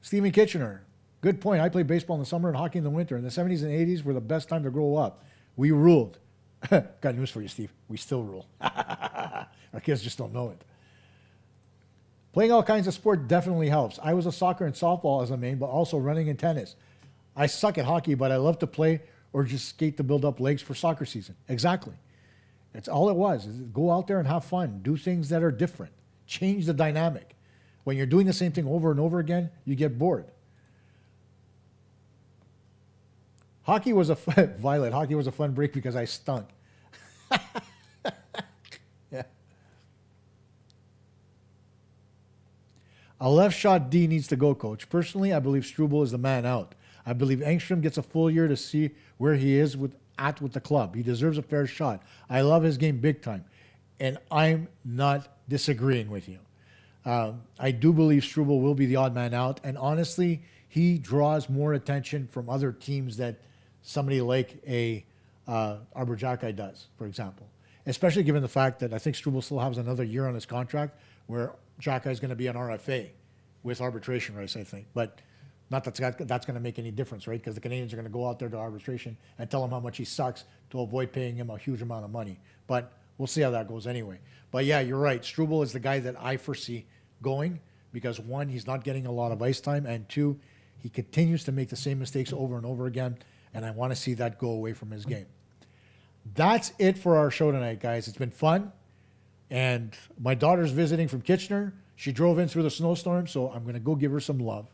Stephen Kitchener, good point. I played baseball in the summer and hockey in the winter. In the 70s and 80s were the best time to grow up. We ruled. Got news for you, Steve. We still rule. Our kids just don't know it. Playing all kinds of sport definitely helps. I was a soccer and softball as a main, but also running and tennis. I suck at hockey, but I love to play or just skate to build up legs for soccer season. Exactly. That's all it was. Go out there and have fun. Do things that are different. Change the dynamic. When you're doing the same thing over and over again, you get bored. Hockey was a Violet. Hockey was a fun break because I stunk. Yeah. A left shot D needs to go, coach. Personally, I believe Struble is the man out. I believe Engstrom gets a full year to see where he is with the club. He deserves a fair shot. I love his game big time, and I'm not disagreeing with you. I do believe Struble will be the odd man out, and honestly, he draws more attention from other teams that somebody like a Arbor Jacki does, for example. Especially given the fact that I think Struble still has another year on his contract where Jacki is going to be an RFA with arbitration rights, I think. But not that's going to make any difference, right? Because the Canadiens are going to go out there to arbitration and tell him how much he sucks to avoid paying him a huge amount of money. But we'll see how that goes anyway. But yeah, you're right. Struble is the guy that I foresee going because, one, he's not getting a lot of ice time, and two, he continues to make the same mistakes over and over again, and I want to see that go away from his game. That's it for our show tonight, guys. It's been fun. And my daughter's visiting from Kitchener. She drove in through the snowstorm, so I'm going to go give her some love.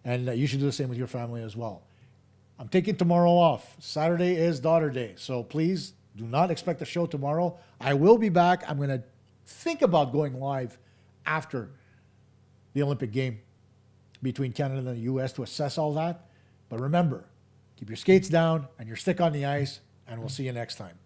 And you should do the same with your family as well. I'm taking tomorrow off. Saturday is Daughter Day, so please do not expect a show tomorrow. I will be back. I'm going to think about going live after the Olympic game between Canada and the U.S. to assess all that. But remember, keep your skates down and your stick on the ice, and we'll see you next time.